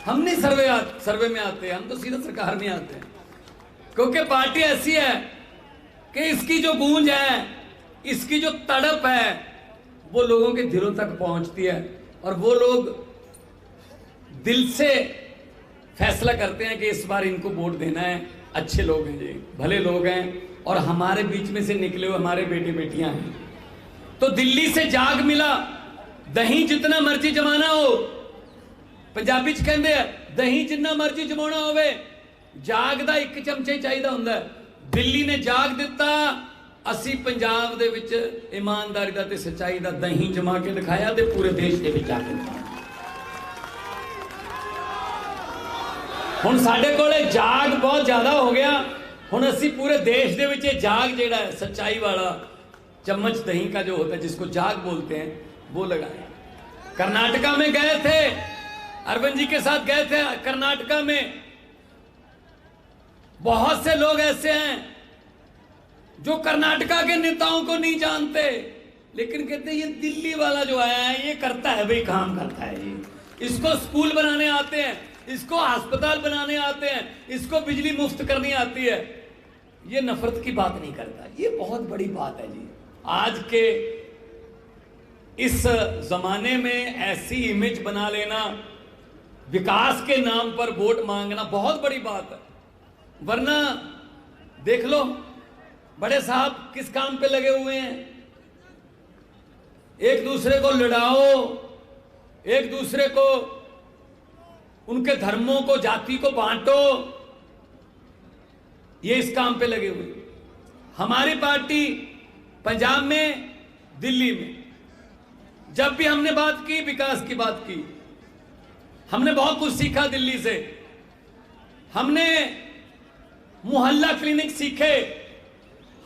हम नहीं सर्वे में आते, हम तो सीधा सरकार में आते हैं। क्योंकि पार्टी ऐसी है कि इसकी जो गूंज है, इसकी जो तड़प है, वो लोगों के दिलों तक पहुंचती है और वो लोग दिल से फैसला करते हैं कि इस बार इनको वोट देना है। अच्छे लोग हैं जी, भले लोग हैं और हमारे बीच में से निकले हुए हमारे बेटे बेटियां हैं। तो दिल्ली से जाग मिला। दही जितना मर्जी जमाना हो, पंजाबी च कहंदे आ दही जितना मर्जी जमाना होवे, जाग दा एक चमचे चाहिदा हुंदा है। दिल्ली ने जाग दिता। असी पंजाब दे विच ईमानदारी दा ते सच्चाई दा दही जमा के दिखाया ते पूरे देश दे विच आके दिखाया। हुण साडे कोले जाग बहुत ज्यादा हो गया। हुण असी पूरे देश दे विच जाग जेड़ा है, सच्चाई वाला चम्मच दही का जो होता है, जिसको जाग बोलते हैं, वो लगाए। कर्नाटका में गए थे, अरविंद जी के साथ गए थे कर्नाटका में। बहुत से लोग ऐसे हैं जो कर्नाटका के नेताओं को नहीं जानते, लेकिन कहते हैं ये दिल्ली वाला जो आया है ये करता है भाई, काम करता है ये। इसको स्कूल बनाने आते हैं, इसको अस्पताल बनाने आते हैं, इसको बिजली मुफ्त करनी आती है। ये नफरत की बात नहीं करता। ये बहुत बड़ी बात है जी। आज के इस जमाने में ऐसी इमेज बना लेना, विकास के नाम पर वोट मांगना बहुत बड़ी बात है। वरना देख लो बड़े साहब किस काम पे लगे हुए हैं, एक दूसरे को लड़ाओ, एक दूसरे को, उनके धर्मों को, जाति को बांटो, ये इस काम पे लगे हुए। हमारी पार्टी पंजाब में, दिल्ली में जब भी हमने बात की, विकास की बात की, हमने बहुत कुछ सीखा दिल्ली से। हमने मोहल्ला क्लिनिक सीखे।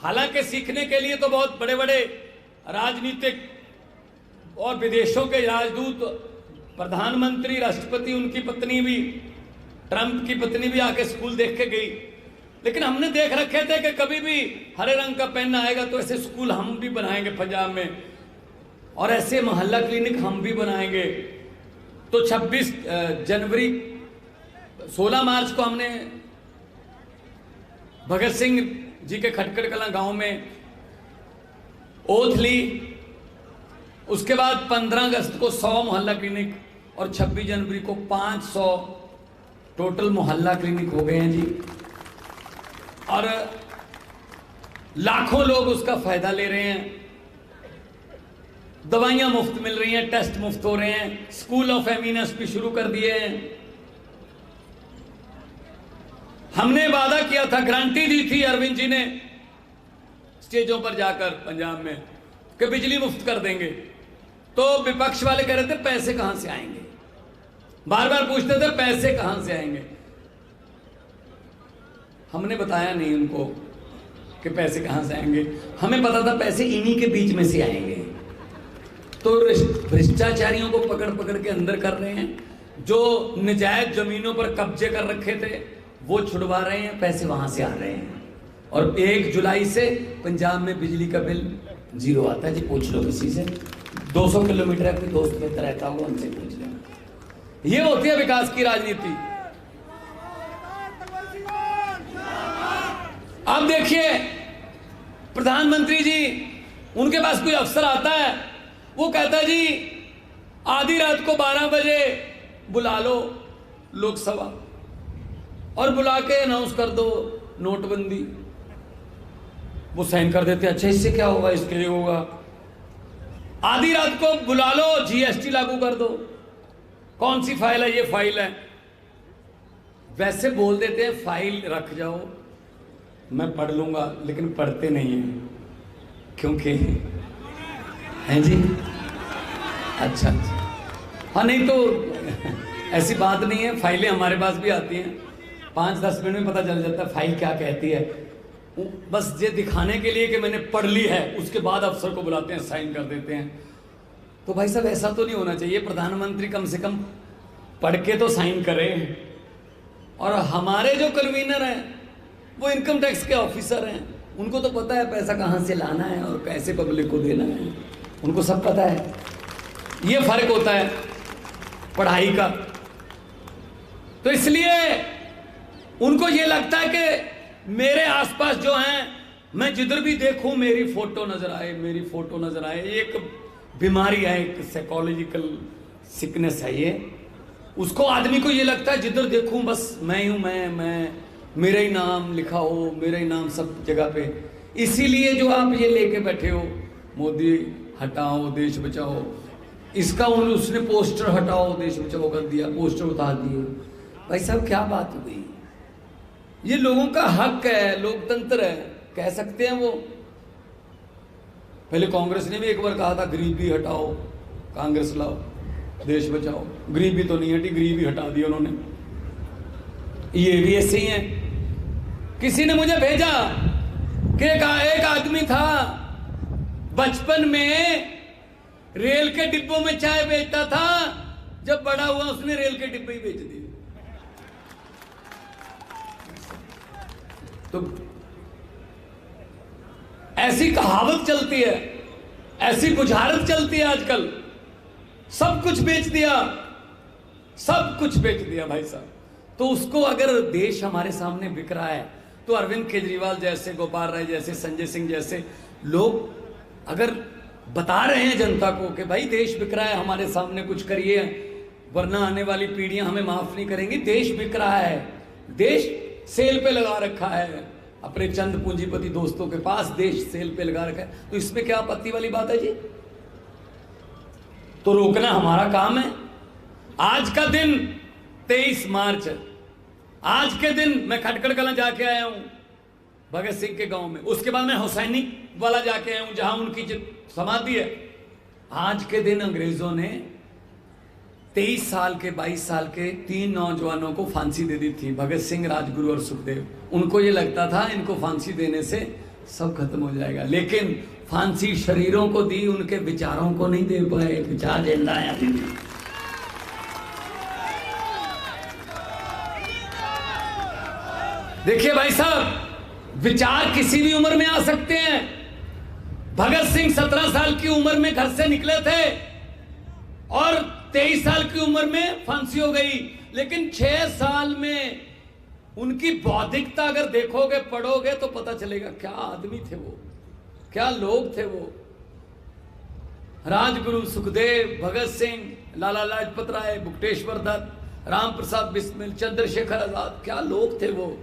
हालांकि सीखने के लिए तो बहुत बड़े बड़े राजनीतिक और विदेशों के राजदूत, प्रधानमंत्री, राष्ट्रपति, उनकी पत्नी भी, ट्रंप की पत्नी भी आके स्कूल देख के गई। लेकिन हमने देख रखे थे कि कभी भी हरे रंग का पेन आएगा तो ऐसे स्कूल हम भी बनाएंगे पंजाब में, और ऐसे मोहल्ला क्लिनिक हम भी बनाएंगे। तो 26 जनवरी 16 मार्च को हमने भगत सिंह जी के खटखड़ कलां गांव में ओथ ली। उसके बाद 15 अगस्त को 100 मोहल्ला क्लिनिक और 26 जनवरी को 500 टोटल मोहल्ला क्लिनिक हो गए हैं जी। और लाखों लोग उसका फायदा ले रहे हैं। दवाइयां मुफ्त मिल रही हैं, टेस्ट मुफ्त हो रहे हैं, स्कूल ऑफ एमिनेंस भी शुरू कर दिए हैं। हमने वादा किया था, गारंटी दी थी अरविंद जी ने स्टेजों पर जाकर पंजाब में कि बिजली मुफ्त कर देंगे। तो विपक्ष वाले कह रहे थे पैसे कहां से आएंगे, बार बार पूछते थे पैसे कहां से आएंगे। हमने बताया नहीं उनको कि पैसे कहां से आएंगे, हमें पता था पैसे इन्हीं के बीच में से आएंगे। तो भ्रष्टाचारियों को पकड़ पकड़ के अंदर कर रहे हैं, जो नजायज जमीनों पर कब्जे कर रखे थे वो छुड़वा रहे हैं, पैसे वहां से आ रहे हैं। और 1 जुलाई से पंजाब में बिजली का बिल 0 आता है जी। पूछ लो किसी से, 200 किलोमीटर कोई दोस्त रहता रहता होगा, उनसे पूछ लेना। ये होती है विकास की राजनीति। अब देखिए प्रधानमंत्री जी, उनके पास कोई अफसर आता है, वो कहता है जी आधी रात को 12 बजे बुला लो लोकसभा और बुला के अनाउंस कर दो नोटबंदी। वो साइन कर देते हैं, अच्छा इससे क्या होगा, इसके लिए होगा। आधी रात को बुला लो, जीएसटी लागू कर दो। कौन सी फाइल है, ये फाइल है। वैसे बोल देते हैं फाइल रख जाओ, मैं पढ़ लूंगा, लेकिन पढ़ते नहीं हैं क्योंकि हैं जी। अच्छा हाँ, नहीं तो ऐसी बात नहीं है, फाइलें हमारे पास भी आती हैं, 5-10 मिनट में पता चल जाता है फाइल क्या कहती है। बस ये दिखाने के लिए कि मैंने पढ़ ली है, उसके बाद अफसर को बुलाते हैं, साइन कर देते हैं। तो भाई साहब ऐसा तो नहीं होना चाहिए। प्रधानमंत्री कम से कम पढ़ के तो साइन करें। और हमारे जो कन्वीनर हैं वो इनकम टैक्स के ऑफिसर हैं, उनको तो पता है पैसा कहाँ से लाना है और कैसे पब्लिक को देना है, उनको सब पता है। ये फर्क होता है पढ़ाई का। तो इसलिए उनको ये लगता है कि मेरे आसपास जो हैं, मैं जिधर भी देखूं मेरी फोटो नजर आए, मेरी फोटो नजर आए। एक बीमारी है, एक साइकोलॉजिकल सिकनेस है ये। उसको आदमी को ये लगता है जिधर देखूं बस मैं हूं, मैं मेरा ही नाम लिखा हो, मेरा ही नाम सब जगह पे। इसीलिए जो आप ये लेके बैठे हो, मोदी हटाओ देश बचाओ, इसका उसने पोस्टर हटाओ देश बचाओ कर दिया, पोस्टर उतार दिए। भाई साहब क्या बात हो गई। ये लोगों का हक है, लोकतंत्र है, कह सकते हैं वो। पहले कांग्रेस ने भी एक बार कहा था गरीबी हटाओ, कांग्रेस लाओ, देश बचाओ। गरीबी तो नहीं हटी, गरीबी हटा दी उन्होंने। ये भी ऐसे ही है। किसी ने मुझे भेजा कि एक आदमी था बचपन में रेल के डिब्बों में चाय बेचता था, जब बड़ा हुआ उसने रेल के डिब्बे ही बेच दिए। तो ऐसी कहावत चलती है, ऐसी बुझारत चलती है आजकल। सब कुछ बेच दिया, सब कुछ बेच दिया भाई साहब। तो उसको अगर देश हमारे सामने बिक रहा है तो अरविंद केजरीवाल जैसे, गोपाल राय जैसे, संजय सिंह जैसे लोग अगर बता रहे हैं जनता को कि भाई देश बिक रहा है, हमारे सामने कुछ करिए वरना आने वाली पीढ़ियां हमें माफ नहीं करेंगी, देश बिक रहा है, देश सेल पे लगा रखा है, अपने चंद पूंजीपति दोस्तों के पास देश सेल पे लगा रखा है, तो इसमें क्या आपत्ति वाली बात है जी? तो रोकना हमारा काम है। आज का दिन 23 मार्च है। आज के दिन मैं खटखड़ कलां जाके आया हूं भगत सिंह के गांव में, उसके बाद मैं हुसैनी वाला जाके आया हूं जहां उनकी समाधि है। आज के दिन अंग्रेजों ने 23 साल के 22 साल के 3 नौजवानों को फांसी दे दी थी, भगत सिंह, राजगुरु और सुखदेव। उनको ये लगता था इनको फांसी देने से सब खत्म हो जाएगा, लेकिन फांसी शरीरों को दी, उनके विचारों को नहीं दे पाए। विचार जिंदा है अभी भी। देखिए भाई साहब, विचार किसी भी उम्र में आ सकते हैं। भगत सिंह 17 साल की उम्र में घर से निकले थे और 23 साल की उम्र में फांसी हो गई, लेकिन 6 साल में उनकी बौद्धिकता अगर देखोगे, पढ़ोगे तो पता चलेगा क्या आदमी थे वो, क्या लोग थे वो। राजगुरु, सुखदेव, भगत सिंह, लाला लाजपत राय, बुकटेश्वर दत्त, राम प्रसाद बिस्मिल, चंद्रशेखर आजाद, क्या लोग थे वो।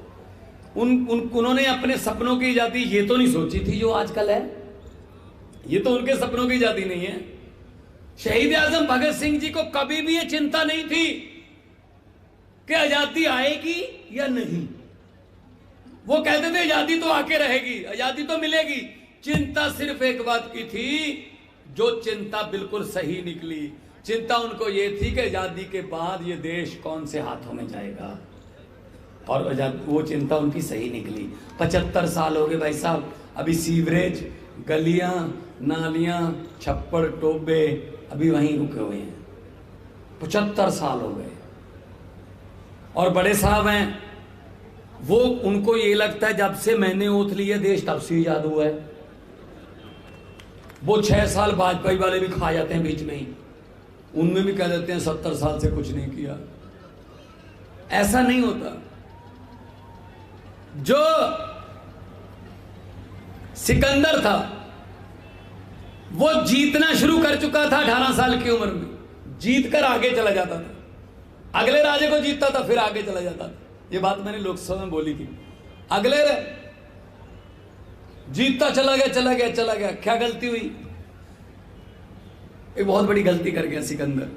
उन्होंने अपने सपनों की आजादी ये तो नहीं सोची थी जो आजकल है, ये तो उनके सपनों की आजादी नहीं है। शहीद आजम भगत सिंह जी को कभी भी ये चिंता नहीं थी कि आजादी आएगी या नहीं। वो कहते थे आजादी तो आके रहेगी, आजादी तो मिलेगी। चिंता सिर्फ एक बात की थी, जो चिंता बिल्कुल सही निकली। चिंता उनको ये थी कि आजादी के बाद ये देश कौन से हाथों में जाएगा, और वो चिंता उनकी सही निकली। 75 साल हो गए भाई साहब, अभी सीवरेज, गलियां, नालियां, छप्पड़, टोबे अभी वहीं रुके हुए हैं। 75 साल हो गए। और बड़े साहब हैं वो, उनको ये लगता है जब से मैंने ओथ लिया देश तब से ईजाद हुआ है। वो 6 साल वाजपेयी वाले भी खा जाते हैं बीच में ही, उनमें भी कह देते हैं 70 साल से कुछ नहीं किया। ऐसा नहीं होता। जो सिकंदर था वो जीतना शुरू कर चुका था 18 साल की उम्र में, जीत कर आगे चला जाता था, अगले राजे को जीतता था फिर आगे चला जाता था। ये बात मैंने लोकसभा में बोली थी। अगले जीतता चला गया। क्या गलती हुई? एक बहुत बड़ी गलती कर गया सिकंदर,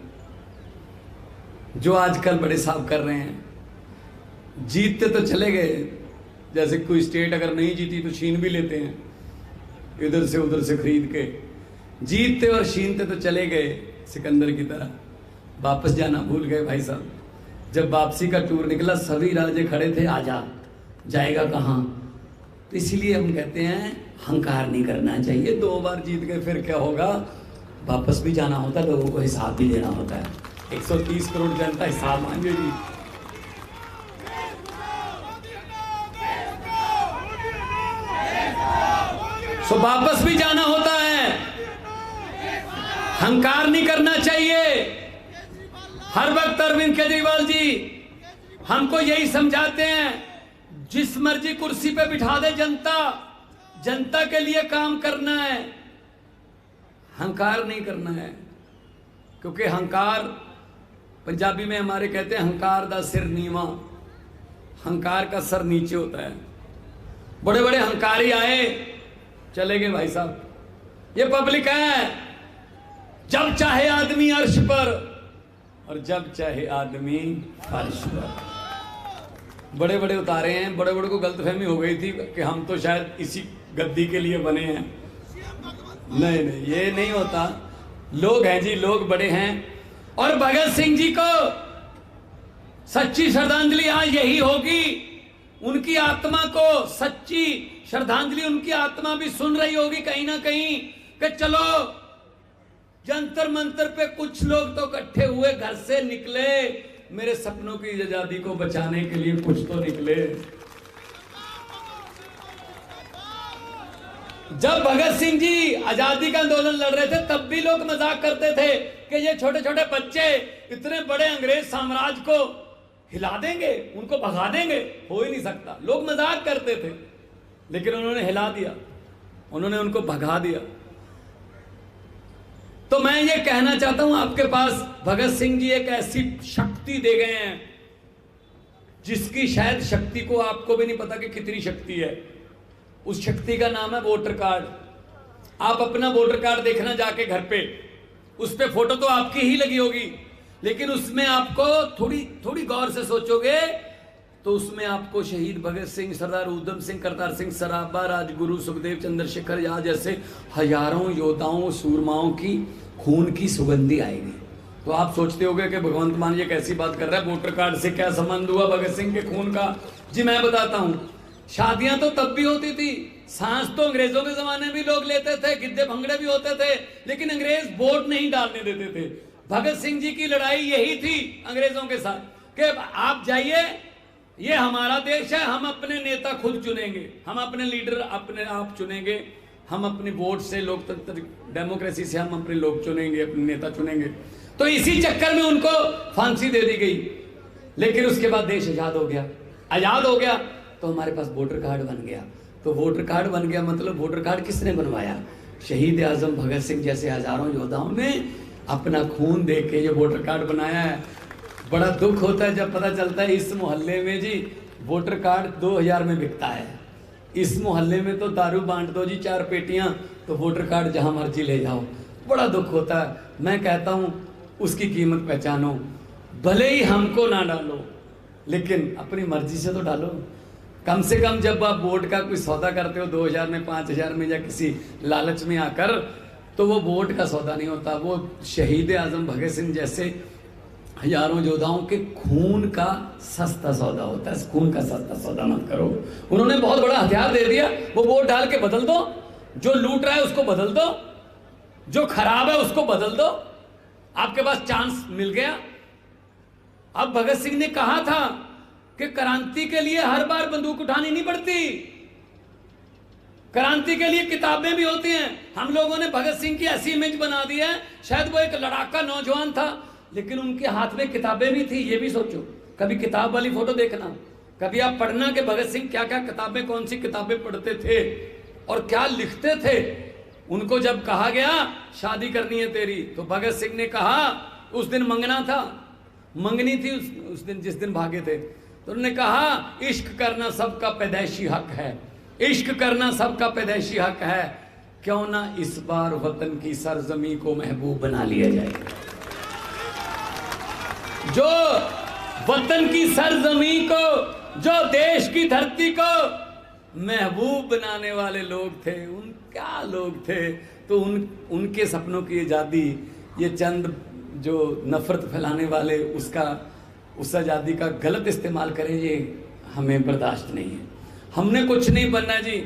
जो आजकल बड़े साहब कर रहे हैं। जीतते तो चले गए, जैसे कोई स्टेट अगर नहीं जीती तो छीन भी लेते हैं, इधर से उधर से खरीद के। जीतते और छीनते तो चले गए सिकंदर की तरह, वापस जाना भूल गए भाई साहब। जब वापसी का टूर निकला सभी राजे खड़े थे, आजा, जाएगा कहाँ? तो इसीलिए हम कहते हैं हंकार नहीं करना चाहिए। 2 बार जीत गए फिर क्या होगा? वापस भी जाना होता है, लोगों को हिसाब भी देना होता है। 130 करोड़ जनता हिसाब मांगेगी। तो वापस भी जाना होता है, हंकार नहीं करना चाहिए। हर वक्त अरविंद केजरीवाल जी हमको यही समझाते हैं, जिस मर्जी कुर्सी पे बिठा दे जनता, जनता के लिए काम करना है, हंकार नहीं करना है। क्योंकि हंकार, पंजाबी में हमारे कहते हैं हंकार दा सिर नीवा, हंकार का सर नीचे होता है। बड़े बड़े हंकारी आए चले गए भाई साहब। ये पब्लिक है, जब चाहे आदमी अर्श पर और जब चाहे आदमी फर्श पर। बड़े बड़े उतारे हैं, बड़े बड़े को गलतफहमी हो गई थी कि हम तो शायद इसी गद्दी के लिए बने हैं। नहीं, ये नहीं होता। लोग हैं जी, लोग बड़े हैं। और भगत सिंह जी को सच्ची श्रद्धांजलि आज यही होगी, उनकी आत्मा को सच्ची श्रद्धांजलि उनकी आत्मा भी सुन रही होगी कहीं ना कहीं कि चलो जंतर मंतर पे कुछ लोग तो इकट्ठे हुए, घर से निकले, मेरे सपनों की आजादी को बचाने के लिए कुछ तो निकले। जब भगत सिंह जी आजादी का आंदोलन लड़ रहे थे तब भी लोग मजाक करते थे कि ये छोटे छोटे बच्चे इतने बड़े अंग्रेज साम्राज्य को हिला देंगे, उनको भगा देंगे, हो ही नहीं सकता। लोग मजाक करते थे, लेकिन उन्होंने हिला दिया, उन्होंने उनको भगा दिया। तो मैं ये कहना चाहता हूं, आपके पास भगत सिंह जी एक ऐसी शक्ति दे गए हैं जिसकी शायद शक्ति को आपको भी नहीं पता कि कितनी शक्ति है। उस शक्ति का नाम है वोटर कार्ड। आप अपना वोटर कार्ड देखना जाके घर पे, उस पे फोटो तो आपकी ही लगी होगी, लेकिन उसमें आपको थोड़ी गौर से सोचोगे तो उसमें आपको शहीद भगत सिंह, सरदार उधम सिंह, करतार सिंह सराभा, राजगुरु, सुखदेव, चंद्रशेखर आजाद जैसे हजारों योद्धाओं, सूरमाओं की खून की सुगंधी आएगी। तो आप सोचते होंगे कि भगवंत मान ये कैसी बात कर रहा है, वोटर कार्ड से क्या संबंध हुआ भगत सिंह के खून का? जी मैं बताता हूं, शादियां तो तब भी होती थी, सांस तो अंग्रेजों के जमाने में भी लोग लेते थे, गिद्दे भंगड़े भी होते थे, लेकिन अंग्रेज वोट नहीं डालने देते थे। भगत सिंह जी की लड़ाई यही थी अंग्रेजों के साथ कि आप जाइए, ये हमारा देश है, हम अपने नेता खुद चुनेंगे, हम अपने लीडर अपने आप चुनेंगे, हम अपने वोट से, लोकतंत्र डेमोक्रेसी से हम अपने लोग चुनेंगे, अपने नेता चुनेंगे। तो इसी चक्कर में उनको फांसी दे दी गई। लेकिन उसके बाद देश आजाद हो गया। आजाद हो गया तो हमारे पास वोटर कार्ड बन गया। तो वोटर कार्ड बन गया मतलब वोटर कार्ड किसने बनवाया? शहीद आजम भगत सिंह जैसे हजारों योद्धाओं ने अपना खून दे के ये वोटर कार्ड बनाया है। बड़ा दुख होता है जब पता चलता है इस मोहल्ले में जी वोटर कार्ड 2000 में बिकता है, इस मोहल्ले में तो दारू बांट दो जी 4 पेटियां, तो वोटर कार्ड जहां मर्जी ले जाओ। बड़ा दुख होता है। मैं कहता हूं उसकी कीमत पहचानो, भले ही हमको ना डालो लेकिन अपनी मर्जी से तो डालो। कम से कम जब आप वोट का कोई सौदा करते हो 2000 में, 5000 में या किसी लालच में आकर, तो वो वोट का सौदा नहीं होता, वो शहीद आजम भगत सिंह जैसे हजारों योद्धाओं के खून का सस्ता सौदा होता है। खून का सस्ता सौदा मत करो। उन्होंने बहुत बड़ा हथियार दे दिया, वो वोट डाल के बदल दो, जो लूट रहा है उसको बदल दो, जो खराब है उसको बदल दो। आपके पास चांस मिल गया। अब भगत सिंह ने कहा था कि क्रांति के लिए हर बार बंदूक उठानी नहीं पड़ती, क्रांति के लिए किताबें भी होती हैं। हम लोगों ने भगत सिंह की ऐसी इमेज बना दी है, शायद वो एक लड़ाका नौजवान था लेकिन उनके हाथ में किताबें भी थी। ये भी सोचो, कभी किताब वाली फोटो देखना, कभी आप पढ़ना कि भगत सिंह क्या क्या किताबें, कौन सी किताबें पढ़ते थे और क्या लिखते थे। उनको जब कहा गया शादी करनी है तेरी, तो भगत सिंह ने कहा, उस दिन मंगना था, मंगनी थी उस दिन जिस दिन भागे थे, तो उन्होंने कहा इश्क करना सबका पैदाइशी हक है, इश्क करना सबका पैदाइशी हक है, क्यों ना इस बार वतन की सरजमी को महबूब बना लिया जाए। जो वतन की सरजमी को, जो देश की धरती को महबूब बनाने वाले लोग थे, उन क्या लोग थे। तो उनके सपनों की आजादी, ये चंद जो नफरत फैलाने वाले उस आजादी का गलत इस्तेमाल करें, ये हमें बर्दाश्त नहीं है। हमने कुछ नहीं बनना जी।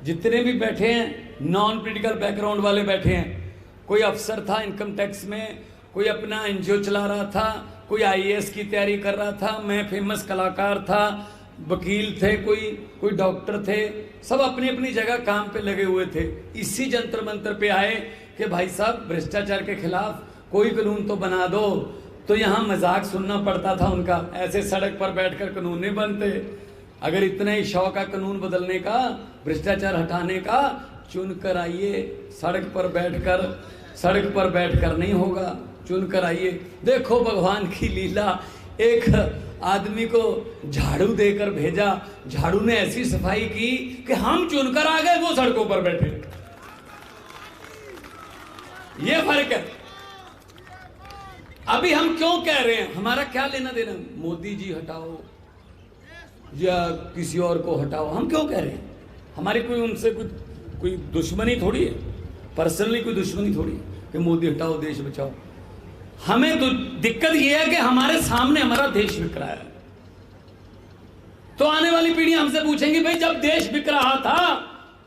जितने भी बैठे हैं नॉन पॉलिटिकल बैकग्राउंड वाले बैठे हैं, कोई अफसर था इनकम टैक्स में, कोई अपना एनजीओ चला रहा था, कोई आईएएस की तैयारी कर रहा था, मैं फेमस कलाकार था, वकील थे, कोई डॉक्टर थे, सब अपनी अपनी जगह काम पे लगे हुए थे। इसी जंतर मंतर पे आए कि भाई साहब भ्रष्टाचार के खिलाफ कोई कानून तो बना दो। तो यहाँ मजाक सुनना पड़ता था उनका, ऐसे सड़क पर बैठकर कानून नहीं बनते। अगर इतना ही शौक है कानून बदलने का, भ्रष्टाचार हटाने का, चुन कर आइए। सड़क पर बैठकर नहीं होगा, चुन कर आइए। देखो भगवान की लीला, एक आदमी को झाड़ू देकर भेजा, झाड़ू ने ऐसी सफाई की कि हम चुनकर आ गए, वो सड़कों पर बैठे। ये फर्क है। अभी हम क्यों कह रहे हैं, हमारा क्या लेना देना, मोदी जी हटाओ या किसी और को हटाओ, हम क्यों कह रहे हैं? हमारी कोई उनसे कोई दुश्मनी थोड़ी है, पर्सनली कोई दुश्मनी थोड़ी है कि मोदी हटाओ देश बचाओ। हमें तो दिक्कत यह है कि हमारे सामने हमारा देश बिक रहा है। तो आने वाली पीढ़ी हमसे पूछेंगी, भाई जब देश बिक रहा था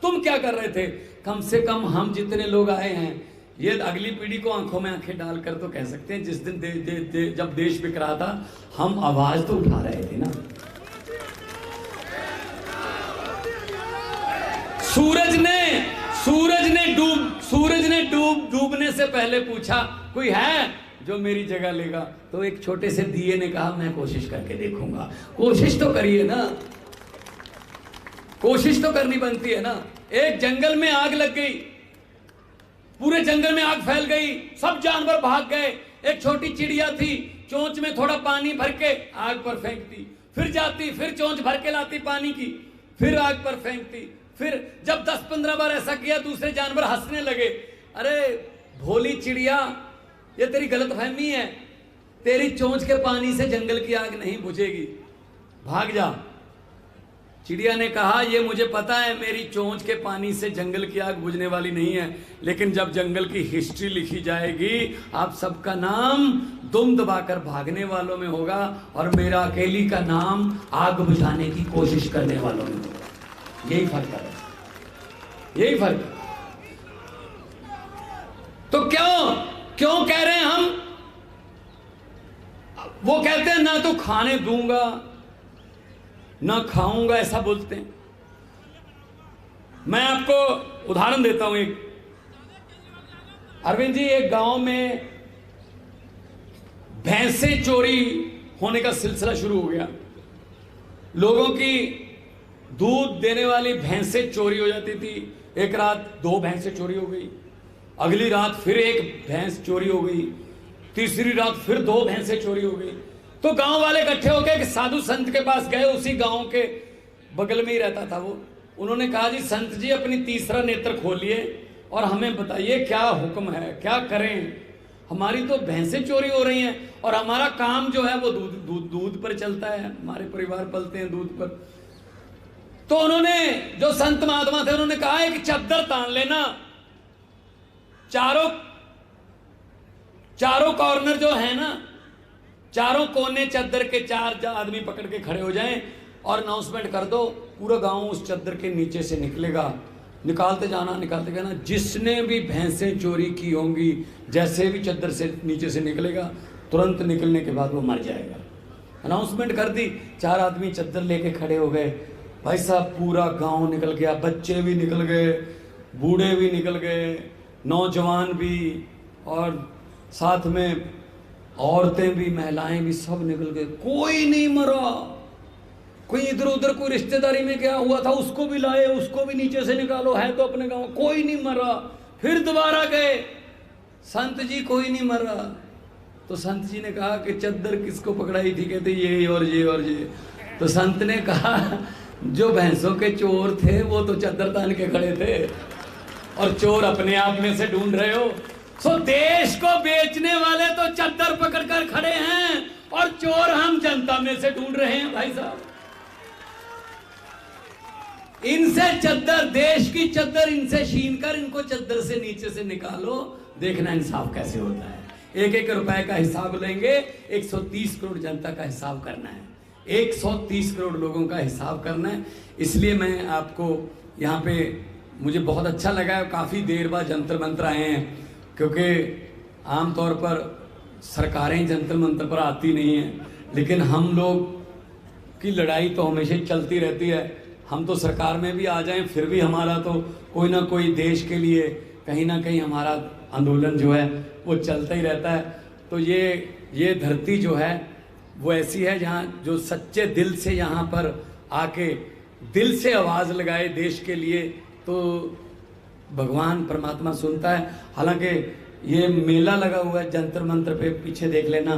तुम क्या कर रहे थे? कम से कम हम जितने लोग आए हैं, ये अगली पीढ़ी को आंखों में आंखें डालकर तो कह सकते हैं, जिस दिन जब देश बिक रहा था हम आवाज तो उठा रहे थे ना। सूरज ने डूबने से पहले पूछा, कोई है जो मेरी जगह लेगा? तो एक छोटे से दिए ने कहा, मैं कोशिश करके देखूंगा। कोशिश तो करिए ना, कोशिश तो करनी बनती है ना। एक जंगल में आग लग गई, पूरे जंगल में आग फैल गई, सब जानवर भाग गए। एक छोटी चिड़िया थी, चोंच में थोड़ा पानी भर के आग पर फेंकती, फिर जाती, फिर चोंच भर के लाती पानी की, फिर आग पर फेंकती। फिर जब 10-15 बार ऐसा किया, दूसरे जानवर हंसने लगे। अरे भोली चिड़िया, ये तेरी गलतफहमी है, तेरी चोंच के पानी से जंगल की आग नहीं बुझेगी, भाग जा। चिड़िया ने कहा, ये मुझे पता है मेरी चोंच के पानी से जंगल की आग बुझने वाली नहीं है, लेकिन जब जंगल की हिस्ट्री लिखी जाएगी, आप सबका नाम दुम दबाकर भागने वालों में होगा और मेरा अकेली का नाम आग बुझाने की कोशिश करने वालों में होगा। यही फर्क है, यही फर्क है। तो क्यों कह रहे हैं हम? वो कहते हैं ना तो खाने दूंगा ना खाऊंगा, ऐसा बोलते हैं। मैं आपको उदाहरण देता हूं एक। अरविंद जी, एक गांव में भैंसें चोरी होने का सिलसिला शुरू हो गया। लोगों की दूध देने वाली भैंसें चोरी हो जाती थी। एक रात 2 भैंसें चोरी हो गई, अगली रात फिर 1 भैंस चोरी हो गई, तीसरी रात फिर 2 भैंसें चोरी हो गई। तो गांव वाले इकट्ठे होकर एक साधु संत के पास गए, उसी गांव के बगल में ही रहता था वो। उन्होंने कहा, जी संत जी, अपनी तीसरा नेत्र खोलिए और हमें बताइए क्या हुक्म है, क्या करें। हमारी तो भैंसें चोरी हो रही हैं और हमारा काम जो है वो दूध पर चलता है, हमारे परिवार पलते हैं दूध पर। तो उन्होंने, जो संत महात्मा थे, उन्होंने कहा, एक चद्दर तान लेना, चारों कॉर्नर जो है ना, चारों कोने चद्दर के 4 आदमी पकड़ के खड़े हो जाएं और अनाउंसमेंट कर दो, पूरा गांव उस चद्दर के नीचे से निकलेगा। निकालते जाना, जिसने भी भैंसें चोरी की होंगी, जैसे भी चद्दर से नीचे से निकलेगा, तुरंत निकलने के बाद वो मर जाएगा। अनाउंसमेंट कर दी, 4 आदमी चद्दर लेके खड़े हो गए। भाई साहब, पूरा गांव निकल गया, बच्चे भी निकल गए, बूढ़े भी निकल गए, नौजवान भी, और साथ में औरतें भी, महिलाएं भी, सब निकल गए। कोई नहीं मरा। कोई इधर उधर कोई रिश्तेदारी में क्या हुआ था उसको भी लाए, उसको भी नीचे से निकालो, है तो अपने गांव, कोई नहीं मरा। फिर दोबारा गए, संत जी कोई नहीं मरा। तो संत जी ने कहा कि चद्दर किसको पकड़ाई थी? कहते ये और ये और ये। तो संत ने कहा, जो भैंसों के चोर थे वो तो चद्दर तान के खड़े थे और चोर अपने आप में से ढूंढ रहे हो। सो देश को बेचने वाले तो चद्दर पकड़कर खड़े हैं और चोर हम जनता में से ढूंढ रहे हैं। भाई साहब, इनसे चद्दर, देश की चद्दर इनसे छीन कर इनको चद्दर से नीचे से निकालो, देखना इंसाफ कैसे होता है। 1-1 रुपए का हिसाब लेंगे, 130 करोड़ जनता का हिसाब करना है, 130 करोड़ लोगों का हिसाब करना है। इसलिए मैं आपको यहाँ पे, मुझे बहुत अच्छा लगा, काफी देर बाद जंतर मंत्र आए हैं, क्योंकि आमतौर पर सरकारें जंतर मंतर पर आती नहीं हैं, लेकिन हम लोग की लड़ाई तो हमेशा चलती रहती है। हम तो सरकार में भी आ जाएं, फिर भी हमारा तो कोई ना कोई देश के लिए कहीं ना कहीं हमारा आंदोलन जो है वो चलता ही रहता है। तो ये धरती जो है वो ऐसी है जहाँ जो सच्चे दिल से यहाँ पर आके दिल से आवाज़ लगाए देश के लिए, तो भगवान परमात्मा सुनता है। हालांकि ये मेला लगा हुआ है जंतर मंत्र पे, पीछे देख लेना,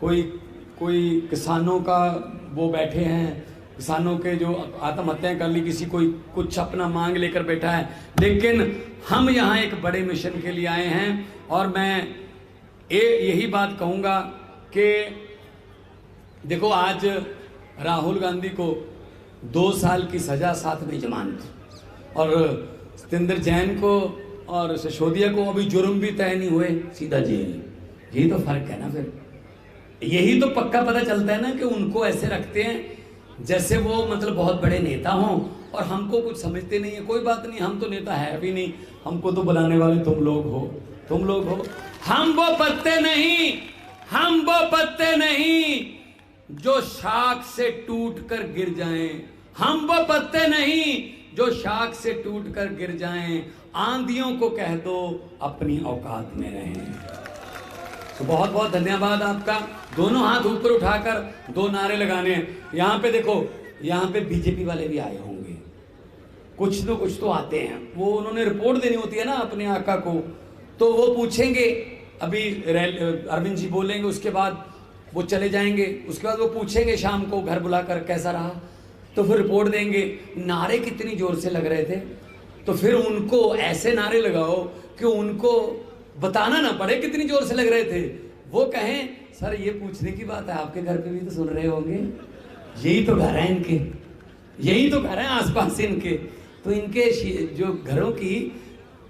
कोई किसानों का वो बैठे हैं, किसानों के जो आत्महत्याएं कर ली, किसी कोई कुछ अपना मांग लेकर बैठा है, लेकिन हम यहाँ एक बड़े मिशन के लिए आए हैं। और मैं यही बात कहूँगा कि देखो, आज राहुल गांधी को 2 साल की सजा, साथ में जमानत, और सत्येंद्र जैन को और सिसोदिया को अभी जुर्म भी तय नहीं हुए, सीधा जेल। यही तो फर्क है ना। फिर यही तो पक्का पता चलता है ना कि उनको ऐसे रखते हैं जैसे वो मतलब बहुत बड़े नेता हों, और हमको कुछ समझते नहीं है। कोई बात नहीं, हम तो नेता है भी नहीं, हमको तो बुलाने वाले तुम लोग हो। हम वो पत्ते नहीं जो शाख से टूटकर गिर जाएं, हम वो पत्ते नहीं जो शाख से टूटकर गिर जाएं। आंधियों को कह दो अपनी औकात में रहें। तो बहुत बहुत धन्यवाद आपका। दोनों हाथ ऊपर उठाकर 2 नारे लगाने हैं। यहाँ पे देखो, यहाँ पे बीजेपी वाले भी आए होंगे, कुछ तो आते हैं। वो उन्होंने रिपोर्ट देनी होती है ना अपने आका को, तो वो पूछेंगे, अभी अरविंद जी बोलेंगे, उसके बाद वो चले जाएंगे, उसके बाद वो पूछेंगे शाम को घर बुलाकर कैसा रहा, तो फिर रिपोर्ट देंगे नारे कितनी जोर से लग रहे थे। तो फिर उनको ऐसे नारे लगाओ कि उनको बताना ना पड़े कितनी जोर से लग रहे थे, वो कहें सर ये पूछने की बात है, आपके घर पे भी तो सुन रहे होंगे, यही तो घर है इनके, यही तो घर है आसपास इनके। तो इनके जो घरों की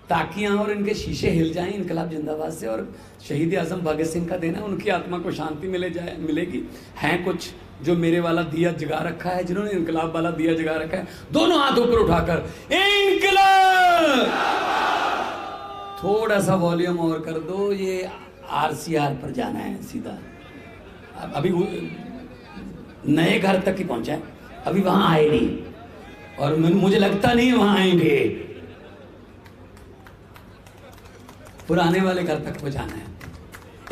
ताकियां और इनके शीशे हिल जाएं इनकलाब जिंदाबाद से, और शहीद आजम भगत सिंह का देना, उनकी आत्मा को शांति मिलेगी। हैं कुछ जो मेरे वाला दिया जगा रखा है, जिन्होंने इनकलाब वाला दिया जगा रखा है, दोनों हाथ ऊपर उठाकर इनकलाब, थोड़ा सा वॉल्यूम और कर दो, ये आरसीआर पर जाना है सीधा। अभी नए घर तक ही पहुंचा है, अभी वहां आए नहीं, और मुझे लगता नहीं वहां आएंगे, पुराने वाले घर तक पहुंचाना है।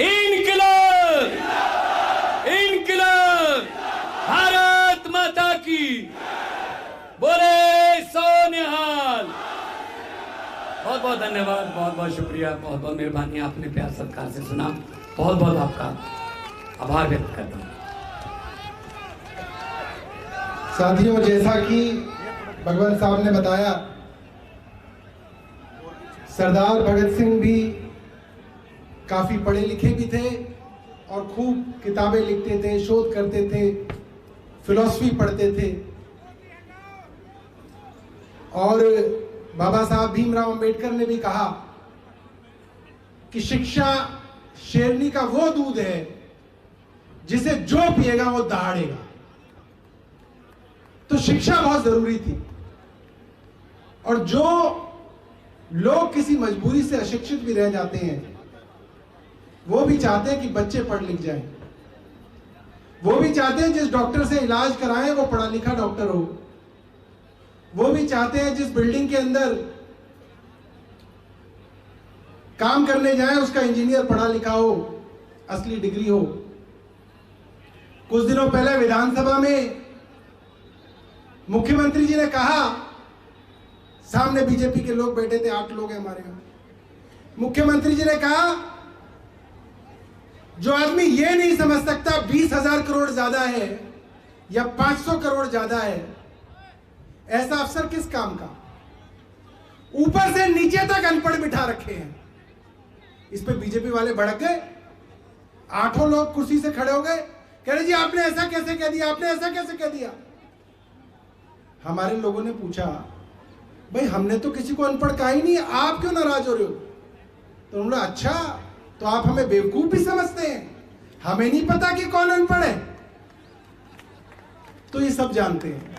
इनकलाब, इनकलाब, भारत माता की, बोले सोनिहाल। बहुत बहुत धन्यवाद, बहुत बहुत शुक्रिया, बहुत बहुत मेहरबानी, आपने प्यार सत्कार से सुना, बहुत बहुत आपका आभार व्यक्त करता हूं। साथियों, जैसा कि भगवंत साहब ने बताया, सरदार भगत सिंह भी काफी पढ़े लिखे भी थे और खूब किताबें लिखते थे, शोध करते थे, फिलॉसफी पढ़ते थे। और बाबा साहब भीमराव अंबेडकर ने भी कहा कि शिक्षा शेरनी का वो दूध है जिसे जो पिएगा वो दहाड़ेगा। तो शिक्षा बहुत जरूरी थी, और जो लोग किसी मजबूरी से अशिक्षित भी रह जाते हैं, वो भी चाहते हैं कि बच्चे पढ़ लिख जाएं। वो भी चाहते हैं जिस डॉक्टर से इलाज कराएं वो पढ़ा लिखा डॉक्टर हो। वो भी चाहते हैं जिस बिल्डिंग के अंदर काम करने जाएं उसका इंजीनियर पढ़ा लिखा हो, असली डिग्री हो। कुछ दिनों पहले विधानसभा में मुख्यमंत्री जी ने कहा, सामने बीजेपी के लोग बैठे थे, 8 लोग हैं हमारे यहाँ, मुख्यमंत्री जी ने कहा जो आदमी ये नहीं समझ सकता 20,000 करोड़ ज्यादा है या 500 करोड़ ज्यादा है, ऐसा अफसर किस काम का। ऊपर से नीचे तक अनपढ़ बिठा रखे हैं। इस पे बीजेपी वाले भड़क गए, 8 लोग कुर्सी से खड़े हो गए, कह रहे जी आपने ऐसा कैसे कह दिया, आपने ऐसा कैसे कह दिया। हमारे लोगों ने पूछा, भाई हमने तो किसी को अनपढ़ कहा ही नहीं, आप क्यों नाराज हो रहे हो। तो उन्होंने बोला अच्छा, तो आप हमें बेवकूफ भी समझते हैं, हमें नहीं पता कि कौन अनपढ़ है। तो ये सब जानते हैं।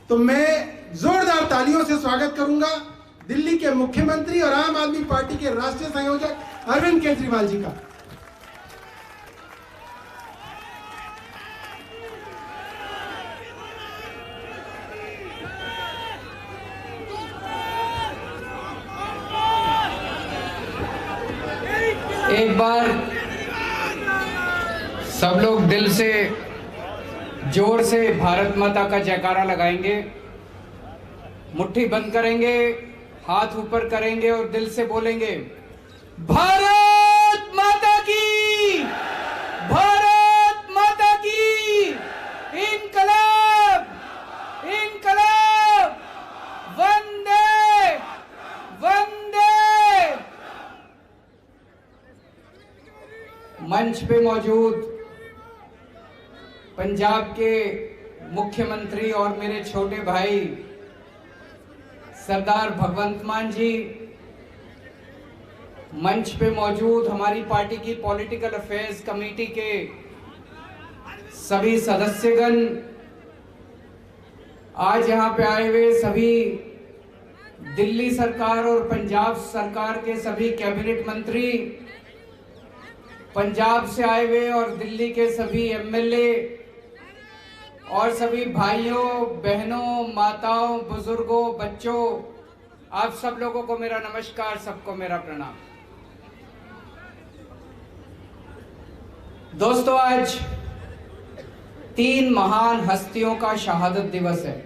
तो मैं जोरदार तालियों से स्वागत करूंगा दिल्ली के मुख्यमंत्री और आम आदमी पार्टी के राष्ट्रीय संयोजक अरविंद केजरीवाल जी का। एक बार सब लोग दिल से जोर से भारत माता का जयकारा लगाएंगे, मुट्ठी बंद करेंगे, हाथ ऊपर करेंगे और दिल से बोलेंगे भारत माता की, भारत माता की, इनकलाब, इनकलाब, वंदे वंदे। मंच पे मौजूद पंजाब के मुख्यमंत्री और मेरे छोटे भाई सरदार भगवंत मान जी, मंच पे मौजूद हमारी पार्टी की पॉलिटिकल अफेयर्स कमेटी के सभी सदस्यगण, आज यहाँ पे आए हुए सभी दिल्ली सरकार और पंजाब सरकार के सभी कैबिनेट मंत्री, पंजाब से आए हुए और दिल्ली के सभी एमएलए और सभी भाइयों बहनों माताओं बुजुर्गों बच्चों, आप सब लोगों को मेरा नमस्कार, सबको मेरा प्रणाम। दोस्तों, आज 3 महान हस्तियों का शहादत दिवस है।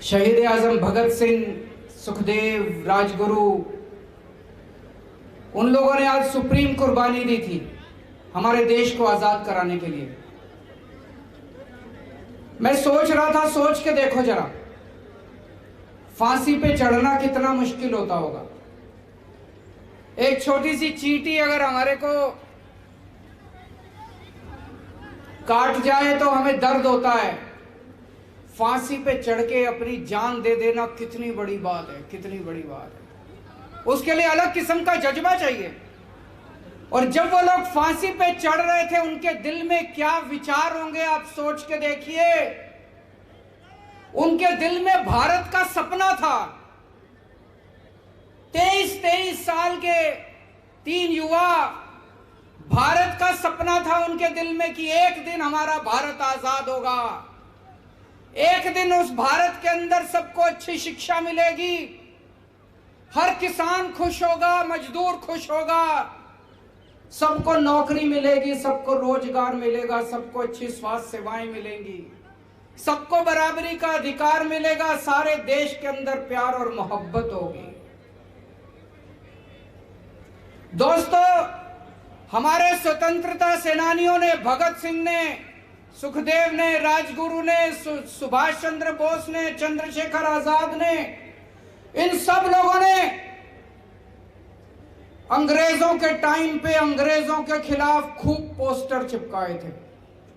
शहीद आजम भगत सिंह सुखदेव, राजगुरु, उन लोगों ने आज सुप्रीम कुर्बानी दी थी हमारे देश को आजाद कराने के लिए। मैं सोच रहा था, सोच के देखो जरा, फांसी पे चढ़ना कितना मुश्किल होता होगा। एक छोटी सी चींटी अगर हमारे को काट जाए तो हमें दर्द होता है, फांसी पे चढ़ के अपनी जान दे देना कितनी बड़ी बात है, कितनी बड़ी बात है। उसके लिए अलग किस्म का जज्बा चाहिए। और जब वो लोग फांसी पे चढ़ रहे थे, उनके दिल में क्या विचार होंगे आप सोच के देखिए। उनके दिल में भारत का सपना था। 23 साल के 3 युवा, भारत का सपना था उनके दिल में कि एक दिन हमारा भारत आजाद होगा, एक दिन उस भारत के अंदर सबको अच्छी शिक्षा मिलेगी, हर किसान खुश होगा, मजदूर खुश होगा, सबको नौकरी मिलेगी, सबको रोजगार मिलेगा, सबको अच्छी स्वास्थ्य सेवाएं मिलेंगी, सबको बराबरी का अधिकार मिलेगा, सारे देश के अंदर प्यार और मोहब्बत होगी। दोस्तों, हमारे स्वतंत्रता सेनानियों ने, भगत सिंह ने, सुखदेव ने, राजगुरु ने, सुभाष चंद्र बोस ने, चंद्रशेखर आजाद ने, इन सब लोगों ने अंग्रेजों के टाइम पे अंग्रेजों के खिलाफ खूब पोस्टर चिपकाए थे,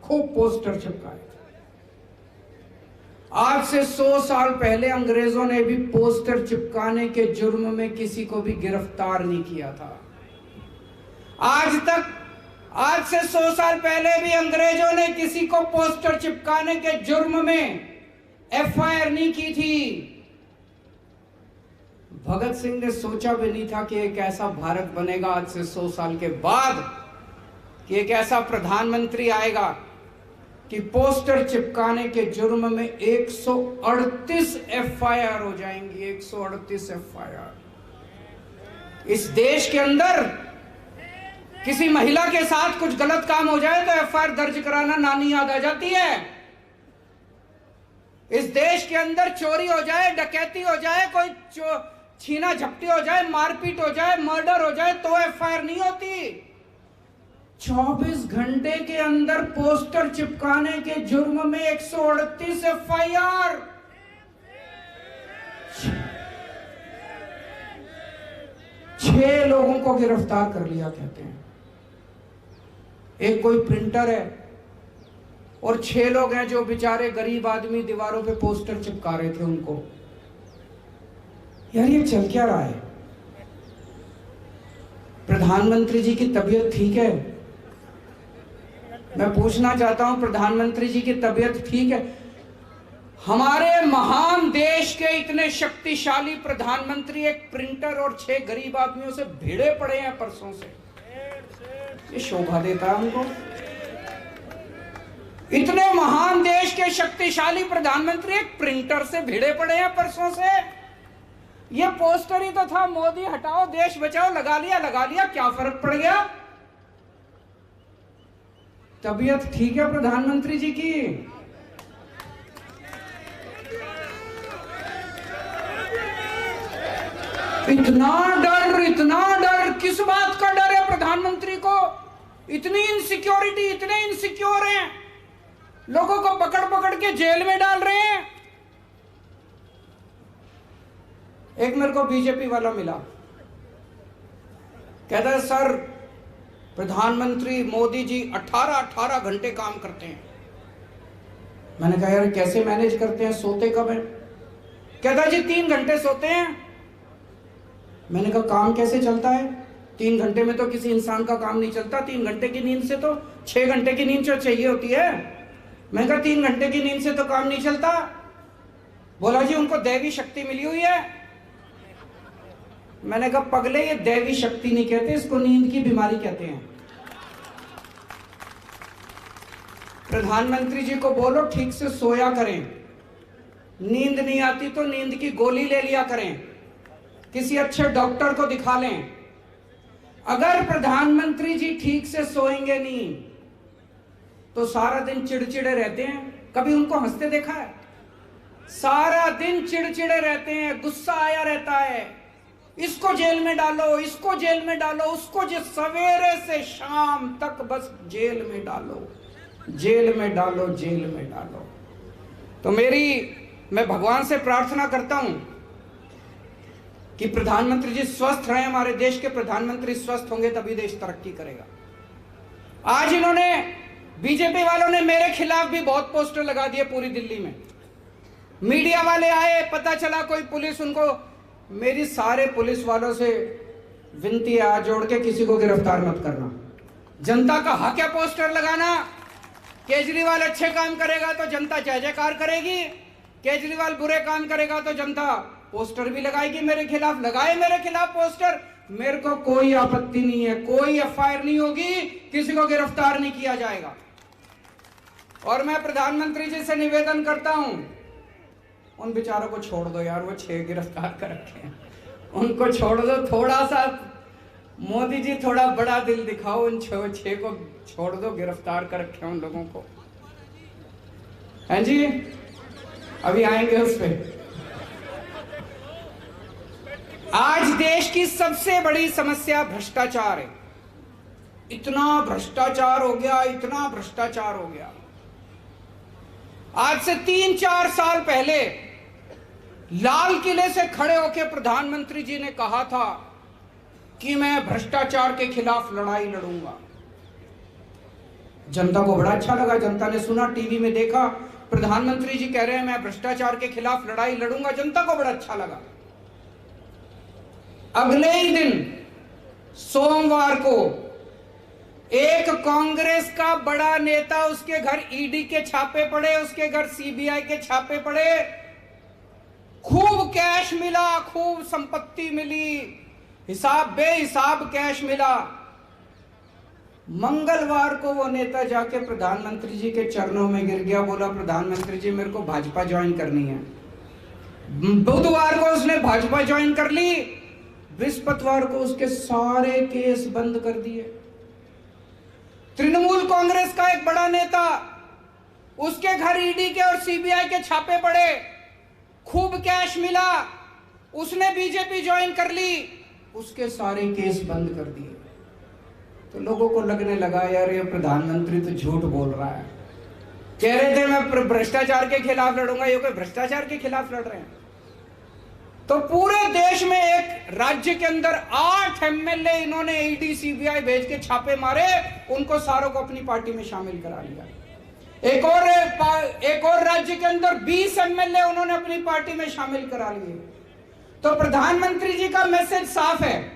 खूब पोस्टर चिपकाए थे। आज से 100 साल पहले अंग्रेजों ने भी पोस्टर चिपकाने के जुर्म में किसी को भी गिरफ्तार नहीं किया था। आज से 100 साल पहले भी अंग्रेजों ने किसी को पोस्टर चिपकाने के जुर्म में एफआईआर नहीं की थी। भगत सिंह ने सोचा भी नहीं था कि एक ऐसा भारत बनेगा आज से 100 साल के बाद, कि एक ऐसा प्रधानमंत्री आएगा कि पोस्टर चिपकाने के जुर्म में 138 एफआईआर हो जाएंगी। 138 एफआईआर। इस देश के अंदर किसी महिला के साथ कुछ गलत काम हो जाए तो एफआईआर दर्ज कराना नानी याद आ जाती है। इस देश के अंदर चोरी हो जाए, डकैती हो जाए, कोई छीना झपटी हो जाए, मारपीट हो जाए, मर्डर हो जाए तो एफआईआर नहीं होती। 24 घंटे के अंदर पोस्टर चिपकाने के जुर्म में 138 एफआईआर। 6 लोगों को गिरफ्तार कर लिया कहते हैं। एक कोई प्रिंटर है और 6 लोग हैं जो बेचारे गरीब आदमी दीवारों पे पोस्टर चिपका रहे थे उनको। यार ये चल क्या रहा है? प्रधानमंत्री जी की तबीयत ठीक है? मैं पूछना चाहता हूं, प्रधानमंत्री जी की तबीयत ठीक है? हमारे महान देश के इतने शक्तिशाली प्रधानमंत्री एक प्रिंटर और 6 गरीब आदमियों से भिड़े पड़े हैं परसों से। ये शोभा देता है हमको? इतने महान देश के शक्तिशाली प्रधानमंत्री एक प्रिंटर से भिड़े पड़े हैं परसों से। ये पोस्टर ही तो था, मोदी हटाओ देश बचाओ, लगा लिया, क्या फर्क पड़ गया? तबीयत ठीक है प्रधानमंत्री जी की? इतना डर किस बात का डर है प्रधानमंत्री को? इतनी इनसिक्योरिटी, इतने इनसिक्योर हैं, लोगों को पकड़ के जेल में डाल रहे हैं। एक मेरे को बीजेपी वाला मिला, कहता है सर प्रधानमंत्री मोदी जी 18 घंटे काम करते हैं। मैंने कहा यार कैसे मैनेज करते हैं, सोते कब हैं? कहता है जी 3 घंटे सोते हैं। मैंने कहा काम कैसे चलता है? 3 घंटे में तो किसी इंसान का काम नहीं चलता। 3 घंटे की नींद से तो 6 घंटे की नींद जो चाहिए होती है। मैंने कहा 3 घंटे की नींद से तो काम नहीं चलता। बोला जी उनको दैवी शक्ति मिली हुई है। मैंने कहा पगले ये दैवी शक्ति नहीं कहते, इसको नींद की बीमारी कहते हैं। प्रधानमंत्री जी को बोलो ठीक से सोया करें, नींद नहीं आती तो नींद की गोली ले लिया करें, किसी अच्छे डॉक्टर को दिखा लें। अगर प्रधानमंत्री जी ठीक से सोएंगे नहीं तो सारा दिन चिड़चिड़े रहते हैं। कभी उनको हंसते देखा है? सारा दिन चिड़चिड़े रहते हैं, गुस्सा आया रहता है, इसको जेल में डालो, इसको जेल में डालो, उसको सवेरे से शाम तक बस जेल में डालो, जेल में डालो, जेल में डालो। तो मैं भगवान से प्रार्थना करता हूं कि प्रधानमंत्री जी स्वस्थ रहें। हमारे देश के प्रधानमंत्री स्वस्थ होंगे तभी देश तरक्की करेगा। आज इन्होंने, बीजेपी वालों ने मेरे खिलाफ भी बहुत पोस्टर लगा दिए पूरी दिल्ली में। मीडिया वाले आए, पता चला कोई पुलिस उनको, मेरी सारे पुलिस वालों से विनती है, हाथ जोड़ के किसी को गिरफ्तार मत करना। जनता का हक है पोस्टर लगाना। केजरीवाल अच्छे काम करेगा तो जनता जय जयकार करेगी, केजरीवाल बुरे काम करेगा तो जनता पोस्टर भी लगाएगी मेरे खिलाफ। लगाए मेरे खिलाफ पोस्टर, मेरे को कोई आपत्ति नहीं है, कोई एफआईआर नहीं होगी, किसी को गिरफ्तार नहीं किया जाएगा। और मैं प्रधानमंत्री जी से निवेदन करता हूं, उन बेचारों को छोड़ दो यार, वो 6 गिरफ्तार कर रखे हैं, उनको छोड़ दो। थोड़ा सा मोदी जी थोड़ा बड़ा दिल दिखाओ, उन 6 को छोड़ दो, गिरफ्तार कर रखे हैं उन लोगों को। हैं जी, अभी आएंगे उस पे। आज देश की सबसे बड़ी समस्या भ्रष्टाचार है। इतना भ्रष्टाचार हो गया, इतना भ्रष्टाचार हो गया। आज से 3-4 साल पहले लाल किले से खड़े होकर प्रधानमंत्री जी ने कहा था कि मैं भ्रष्टाचार के खिलाफ लड़ाई लड़ूंगा। जनता को बड़ा अच्छा लगा, जनता ने सुना, टीवी में देखा, प्रधानमंत्री जी कह रहे हैं मैं भ्रष्टाचार के खिलाफ लड़ाई लड़ूंगा, जनता को बड़ा अच्छा लगा। अगले ही दिन सोमवार को एक कांग्रेस का बड़ा नेता, उसके घर ईडी के छापे पड़े, उसके घर सीबीआई के छापे पड़े, खूब कैश मिला, खूब संपत्ति मिली, हिसाब बेहिसाब कैश मिला। मंगलवार को वो नेता जाके प्रधानमंत्री जी के चरणों में गिर गया, बोला प्रधानमंत्री जी मेरे को भाजपा ज्वाइन करनी है। बुधवार को उसने भाजपा ज्वाइन कर ली, बृहस्पतिवार को उसके सारे केस बंद कर दिए। तृणमूल कांग्रेस का एक बड़ा नेता, उसके घर ईडी के और सीबीआई के छापे पड़े, खूब कैश मिला, उसने बीजेपी ज्वाइन कर ली, उसके सारे केस बंद कर दिए। तो लोगों को लगने लगा यार ये प्रधानमंत्री तो झूठ बोल रहा है, कह रहे थे मैं भ्रष्टाचार के खिलाफ लड़ूंगा, ये कोई भ्रष्टाचार के खिलाफ लड़ रहे हैं। तो पूरे देश में एक राज्य के अंदर 8 एमएलए इन्होंने ईडी सीबीआई भेज के छापे मारे, उनको सारों को अपनी पार्टी में शामिल करा लिया। एक और राज्य के अंदर 20 एमएलए उन्होंने अपनी पार्टी में शामिल करा लिए। तो प्रधानमंत्री जी का मैसेज साफ है,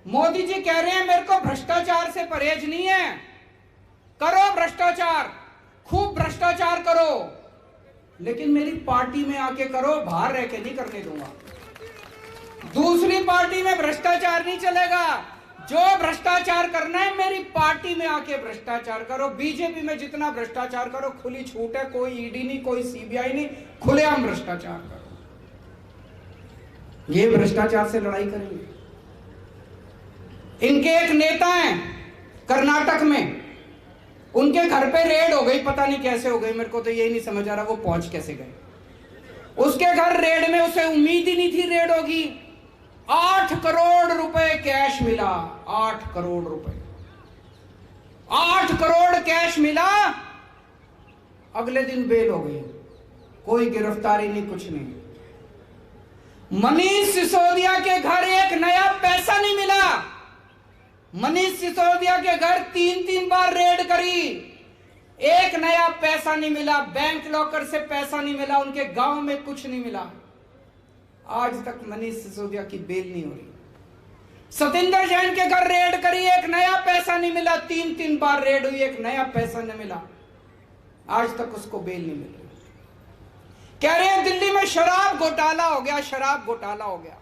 मोदी जी कह रहे हैं मेरे को भ्रष्टाचार से परहेज नहीं है, करो भ्रष्टाचार, खूब भ्रष्टाचार करो, लेकिन मेरी पार्टी में आके करो, बाहर रह के नहीं करने दूंगा। दूसरी पार्टी में भ्रष्टाचार नहीं चलेगा, जो भ्रष्टाचार करना है मेरी पार्टी में आके भ्रष्टाचार करो। बीजेपी में जितना भ्रष्टाचार करो खुली छूट है, कोई ईडी नहीं, कोई सीबीआई नहीं, खुलेआम भ्रष्टाचार करो। ये भ्रष्टाचार से लड़ाई करेंगे। इनके एक नेता हैं कर्नाटक में, उनके घर पे रेड हो गई, पता नहीं कैसे हो गई, मेरे को तो यही नहीं समझ आ रहा वो पहुंच कैसे गए। उसके घर रेड में उसे उम्मीद ही नहीं थी रेड होगी। 8 करोड़ रुपए कैश मिला, 8 करोड़ रुपए, 8 करोड़ कैश मिला। अगले दिन बेल हो गई, कोई गिरफ्तारी नहीं, कुछ नहीं। मनीष सिसोदिया के घर एक नया पैसा नहीं मिला। मनीष सिसोदिया के घर 3-3 बार रेड करी, एक नया पैसा नहीं मिला, बैंक लॉकर से पैसा नहीं मिला, उनके गांव में कुछ नहीं मिला। आज तक मनीष सिसोदिया की बेल नहीं हो रही। सतेंद्र जैन के घर रेड करी, एक नया पैसा नहीं मिला, 3-3 बार रेड हुई, एक नया पैसा नहीं मिला, आज तक उसको बेल नहीं मिल रही। कह रहे हैं दिल्ली में शराब घोटाला हो गया, शराब घोटाला हो गया।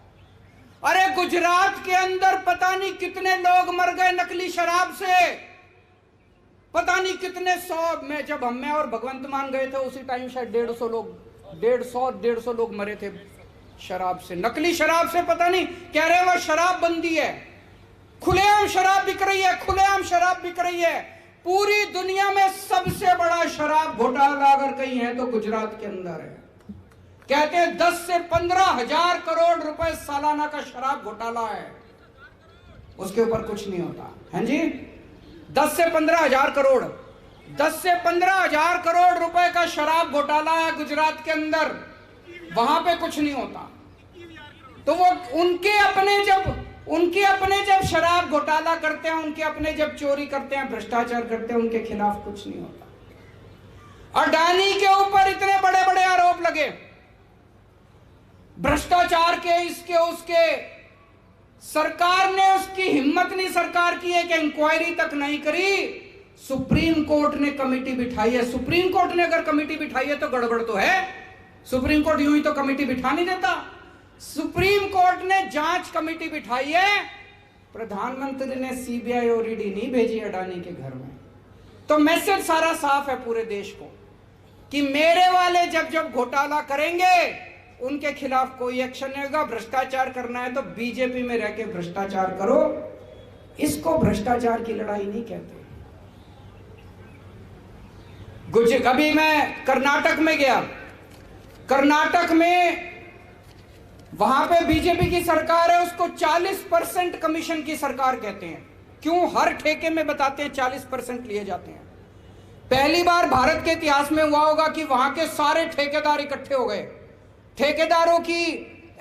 अरे गुजरात के अंदर पता नहीं कितने लोग मर गए नकली शराब से, पता नहीं कितने 100 में, जब मैं और भगवंत मान गए थे उसी टाइम शायद 150 लोग, 150 लोग मरे थे शराब से, नकली शराब से। पता नहीं, कह रहे हैं वो शराब बंदी है, खुलेआम शराब बिक रही है, खुलेआम शराब बिक रही है। पूरी दुनिया में सबसे बड़ा शराब घोटाला अगर कहीं है तो गुजरात के अंदर है। कहते हैं 10 से 15 हजार करोड़ रुपए सालाना का शराब घोटाला है, उसके ऊपर कुछ नहीं होता है जी। 10 से 15 हजार करोड़, 10 से 15 हजार करोड़ रुपए का शराब घोटाला है गुजरात के अंदर, वहां पे कुछ नहीं होता। तो वो उनके अपने जब शराब घोटाला करते हैं, उनके अपने जब चोरी करते हैं, भ्रष्टाचार करते हैं, उनके खिलाफ कुछ नहीं होता। अडानी के ऊपर इतने बड़े बड़े आरोप लगे भ्रष्टाचार के, इसके उसके, सरकार ने उसकी हिम्मत नहीं सरकार की एक इंक्वायरी तक नहीं करी। सुप्रीम कोर्ट ने कमेटी बिठाई है। सुप्रीम कोर्ट ने अगर कमेटी बिठाई है तो गड़बड़ तो है। सुप्रीम कोर्ट यूं ही तो कमेटी बिठा नहीं देता। सुप्रीम कोर्ट ने जांच कमेटी बिठाई है, प्रधानमंत्री ने सीबीआई और ईडी नहीं भेजी अडानी के घर में। तो मैसेज सारा साफ है पूरे देश को कि मेरे वाले जब घोटाला करेंगे उनके खिलाफ कोई एक्शन नहीं होगा। भ्रष्टाचार करना है तो बीजेपी में रह के भ्रष्टाचार करो, इसको भ्रष्टाचार की लड़ाई नहीं कहते। अभी मैं कर्नाटक में गया, कर्नाटक में वहां पे बीजेपी की सरकार है, उसको 40% कमीशन की सरकार कहते हैं। क्यों? हर ठेके में बताते हैं 40% लिए जाते हैं। पहली बार भारत के इतिहास में हुआ होगा कि वहां के सारे ठेकेदार इकट्ठे हो गए। ठेकेदारों की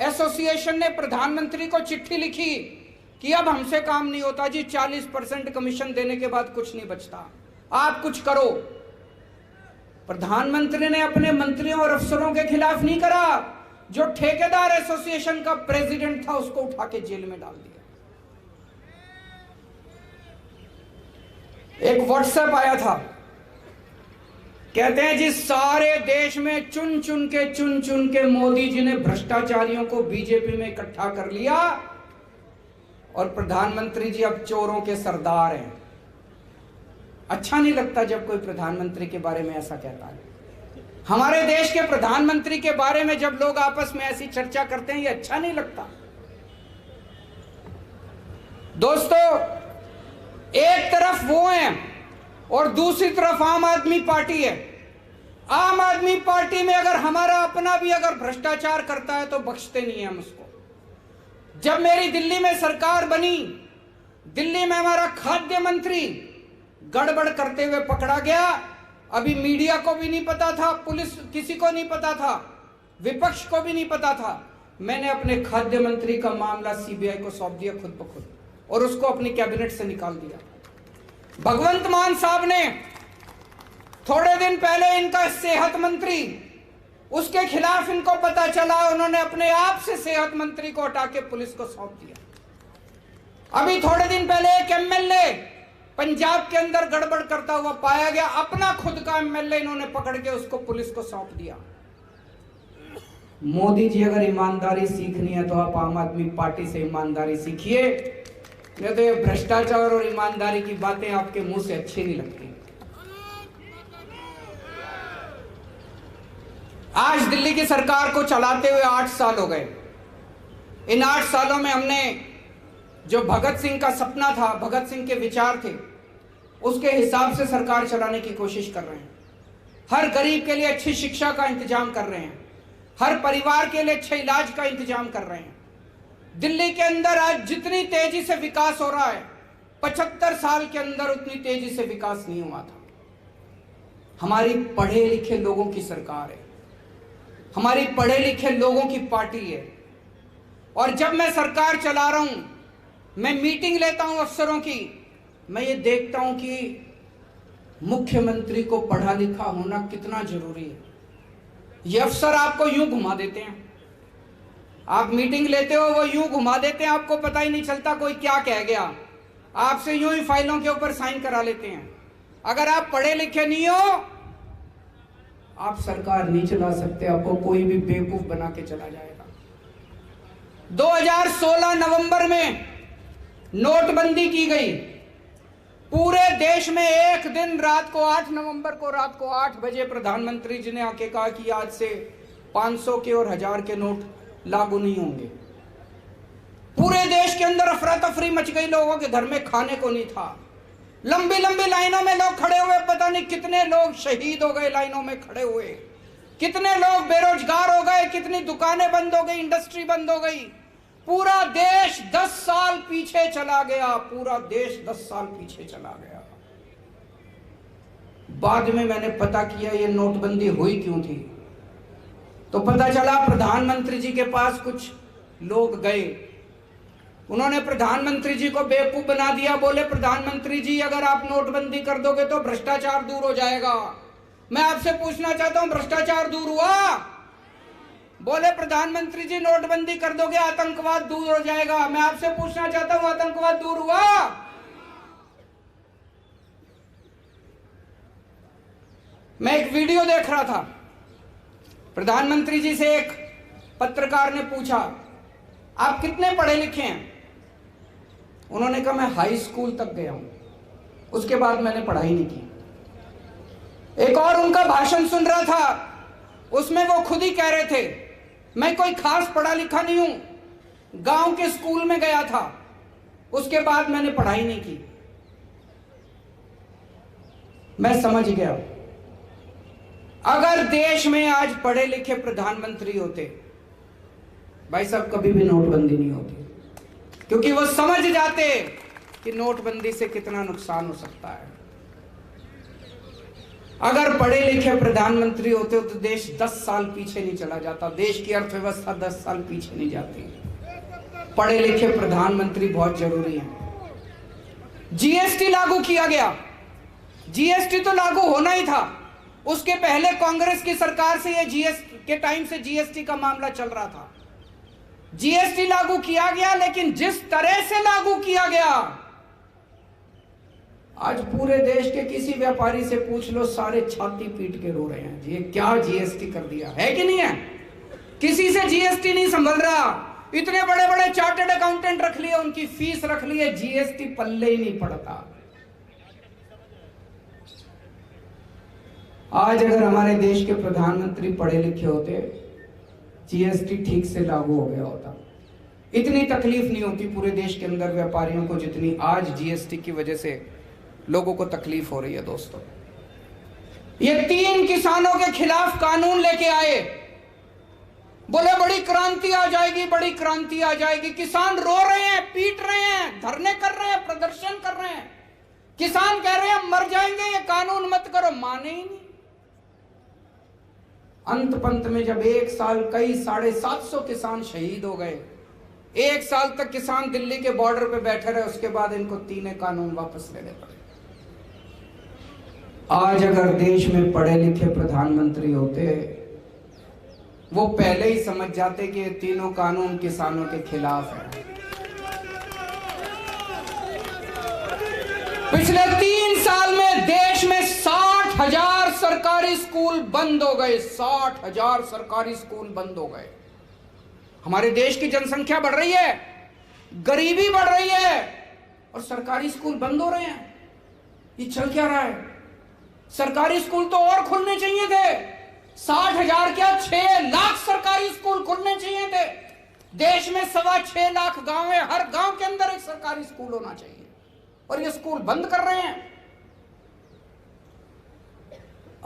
एसोसिएशन ने प्रधानमंत्री को चिट्ठी लिखी कि अब हमसे काम नहीं होता जी, 40% कमीशन देने के बाद कुछ नहीं बचता, आप कुछ करो। प्रधानमंत्री ने अपने मंत्रियों और अफसरों के खिलाफ नहीं करा, जो ठेकेदार एसोसिएशन का प्रेसिडेंट था उसको उठा के जेल में डाल दिया। एक व्हाट्सएप आया था, कहते हैं जी सारे देश में चुन चुन के मोदी जी ने भ्रष्टाचारियों को बीजेपी में इकट्ठा कर लिया और प्रधानमंत्री जी अब चोरों के सरदार हैं। अच्छा नहीं लगता जब कोई प्रधानमंत्री के बारे में ऐसा कहता है। हमारे देश के प्रधानमंत्री के बारे में जब लोग आपस में ऐसी चर्चा करते हैं, ये अच्छा नहीं लगता। दोस्तों, एक तरफ वो हैं और दूसरी तरफ आम आदमी पार्टी है। आम आदमी पार्टी में अगर हमारा अपना भी अगर भ्रष्टाचार करता है तो बख्शते नहीं है हम उसको। जब मेरी दिल्ली में सरकार बनी, दिल्ली में हमारा खाद्य मंत्री गड़बड़ करते हुए पकड़ा गया। अभी मीडिया को भी नहीं पता था, पुलिस किसी को नहीं पता था, विपक्ष को भी नहीं पता था। मैंने अपने खाद्य मंत्री का मामला सीबीआई को सौंप दिया खुद ब खुद और उसको अपनी कैबिनेट से निकाल दिया। भगवंत मान साहब ने थोड़े दिन पहले, इनका सेहत मंत्री, उसके खिलाफ इनको पता चला, उन्होंने अपने आप से सेहत मंत्री को हटा के पुलिस को सौंप दिया। अभी थोड़े दिन पहले एक एमएलए पंजाब के अंदर गड़बड़ करता हुआ पाया गया, अपना खुद का एमएलए इन्होंने पकड़ के उसको पुलिस को सौंप दिया। मोदी जी अगर ईमानदारी सीखनी है तो आप आम आदमी पार्टी से ईमानदारी सीखिए, नहीं तो ये भ्रष्टाचार और ईमानदारी की बातें आपके मुंह से अच्छी नहीं लगती। आज दिल्ली की सरकार को चलाते हुए 8 साल हो गए। इन 8 सालों में हमने जो भगत सिंह का सपना था, भगत सिंह के विचार थे, उसके हिसाब से सरकार चलाने की कोशिश कर रहे हैं। हर गरीब के लिए अच्छी शिक्षा का इंतजाम कर रहे हैं, हर परिवार के लिए अच्छे इलाज का इंतजाम कर रहे हैं। दिल्ली के अंदर आज जितनी तेजी से विकास हो रहा है, 75 साल के अंदर उतनी तेजी से विकास नहीं हुआ था। हमारी पढ़े लिखे लोगों की सरकार है, हमारी पढ़े लिखे लोगों की पार्टी है। और जब मैं सरकार चला रहा हूं, मैं मीटिंग लेता हूं अफसरों की, मैं ये देखता हूं कि मुख्यमंत्री को पढ़ा लिखा होना कितना जरूरी है। ये अफसर आपको यूं घुमा देते हैं, आप मीटिंग लेते हो वो यूं घुमा देते हैं, आपको पता ही नहीं चलता कोई क्या कह गया, आपसे यूं ही फाइलों के ऊपर साइन करा लेते हैं। अगर आप पढ़े लिखे नहीं हो, आप सरकार नहीं चला सकते, आपको कोई भी बेवकूफ बना के चला जाएगा। 2016 नवंबर में नोटबंदी की गई, पूरे देश में एक दिन रात को 8 नवंबर को रात को 8 बजे प्रधानमंत्री जी ने आके कहा कि आज से 500 के और 1000 के नोट लागू नहीं होंगे। पूरे देश के अंदर अफरा तफरी मच गई, लोगों के घर में खाने को नहीं था, लंबी लंबी लाइनों में लोग खड़े हुए, पता नहीं कितने लोग शहीद हो गए लाइनों में खड़े हुए, कितने लोग बेरोजगार हो गए, कितनी दुकानें बंद हो गई, इंडस्ट्री बंद हो गई। पूरा देश 10 साल पीछे चला गया, पूरा देश 10 साल पीछे चला गया। बाद में मैंने पता किया ये नोटबंदी हुई क्यों थी, तो पता चला प्रधानमंत्री जी के पास कुछ लोग गए, उन्होंने प्रधानमंत्री जी को बेवकूफ बना दिया। बोले प्रधानमंत्री जी अगर आप नोटबंदी कर दोगे तो भ्रष्टाचार दूर हो जाएगा। मैं आपसे पूछना चाहता हूं भ्रष्टाचार दूर हुआ? बोले प्रधानमंत्री जी नोटबंदी कर दोगे आतंकवाद दूर हो जाएगा। मैं आपसे पूछना चाहता हूं आतंकवाद दूर हुआ? मैं एक वीडियो देख रहा था, प्रधानमंत्री जी से एक पत्रकार ने पूछा आप कितने पढ़े लिखे हैं? उन्होंने कहा मैं हाई स्कूल तक गया हूं, उसके बाद मैंने पढ़ाई नहीं की। एक और उनका भाषण सुन रहा था, उसमें वो खुद ही कह रहे थे मैं कोई खास पढ़ा लिखा नहीं हूं, गांव के स्कूल में गया था, उसके बाद मैंने पढ़ाई नहीं की। मैं समझ गया अगर देश में आज पढ़े लिखे प्रधानमंत्री होते, भाई साहब कभी भी नोटबंदी नहीं होती, क्योंकि वो समझ जाते कि नोटबंदी से कितना नुकसान हो सकता है। अगर पढ़े लिखे प्रधानमंत्री होते तो देश 10 साल पीछे नहीं चला जाता, देश की अर्थव्यवस्था 10 साल पीछे नहीं जाती। पढ़े लिखे प्रधानमंत्री बहुत जरूरी हैं। जीएसटी लागू किया गया, जीएसटी तो लागू होना ही था, उसके पहले कांग्रेस की सरकार से ये जीएसटी के टाइम से जीएसटी का मामला चल रहा था। जीएसटी लागू किया गया, लेकिन जिस तरह से लागू किया गया, आज पूरे देश के किसी व्यापारी से पूछ लो, सारे छाती पीट के रो रहे हैं ये क्या जीएसटी कर दिया है कि नहीं है। किसी से जीएसटी नहीं संभल रहा, इतने बड़े बड़े चार्टर्ड अकाउंटेंट रख लिए, उनकी फीस रख ली है, जीएसटी पल्ले ही नहीं पड़ता। आज अगर हमारे देश के प्रधानमंत्री पढ़े लिखे होते, जीएसटी ठीक से लागू हो गया होता, इतनी तकलीफ नहीं होती पूरे देश के अंदर व्यापारियों को जितनी आज जीएसटी की वजह से लोगों को तकलीफ हो रही है। दोस्तों, ये 3 किसानों के खिलाफ कानून लेके आए, बोले बड़ी क्रांति आ जाएगी, बड़ी क्रांति आ जाएगी। किसान रो रहे हैं, पीट रहे हैं, धरने कर रहे हैं, प्रदर्शन कर रहे हैं। किसान कह रहे हैं मर जाएंगे, ये कानून मत करो, माने ही नहीं। अंत पंत में जब 1 साल कई 750 किसान शहीद हो गए, 1 साल तक किसान दिल्ली के बॉर्डर पे बैठे रहे, उसके बाद इनको 3 कानून वापस लेने पड़े। आज अगर देश में पढ़े लिखे प्रधानमंत्री होते, वो पहले ही समझ जाते कि ये 3 कानून किसानों के खिलाफ है। पिछले 3 साल में देश में 60,000 सरकारी स्कूल बंद हो गए, 60,000 सरकारी स्कूल बंद हो गए। हमारे देश की जनसंख्या बढ़ रही है, गरीबी बढ़ रही है, और सरकारी स्कूल बंद हो रहे हैं। ये चल क्या रहा है? सरकारी स्कूल तो और खुलने चाहिए थे, 60,000 क्या 6 लाख सरकारी स्कूल खुलने चाहिए थे। देश में 6.25 लाख गांव है, हर गांव के अंदर एक सरकारी स्कूल होना चाहिए, और ये स्कूल बंद कर रहे हैं।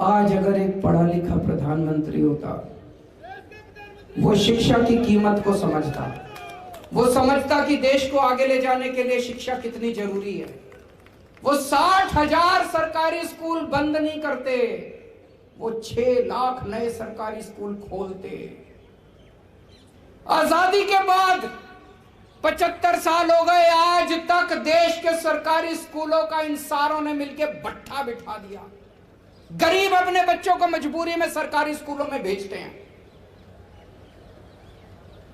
आज अगर एक पढ़ा लिखा प्रधानमंत्री होता, वो शिक्षा की कीमत को समझता, वो समझता कि देश को आगे ले जाने के लिए शिक्षा कितनी जरूरी है, वो 60,000 सरकारी स्कूल बंद नहीं करते, वो 6 लाख नए सरकारी स्कूल खोलते। आजादी के बाद 75 साल हो गए, आज तक देश के सरकारी स्कूलों का इन सारों ने मिलकर भट्ठा बिठा दिया। गरीब अपने बच्चों को मजबूरी में सरकारी स्कूलों में भेजते हैं।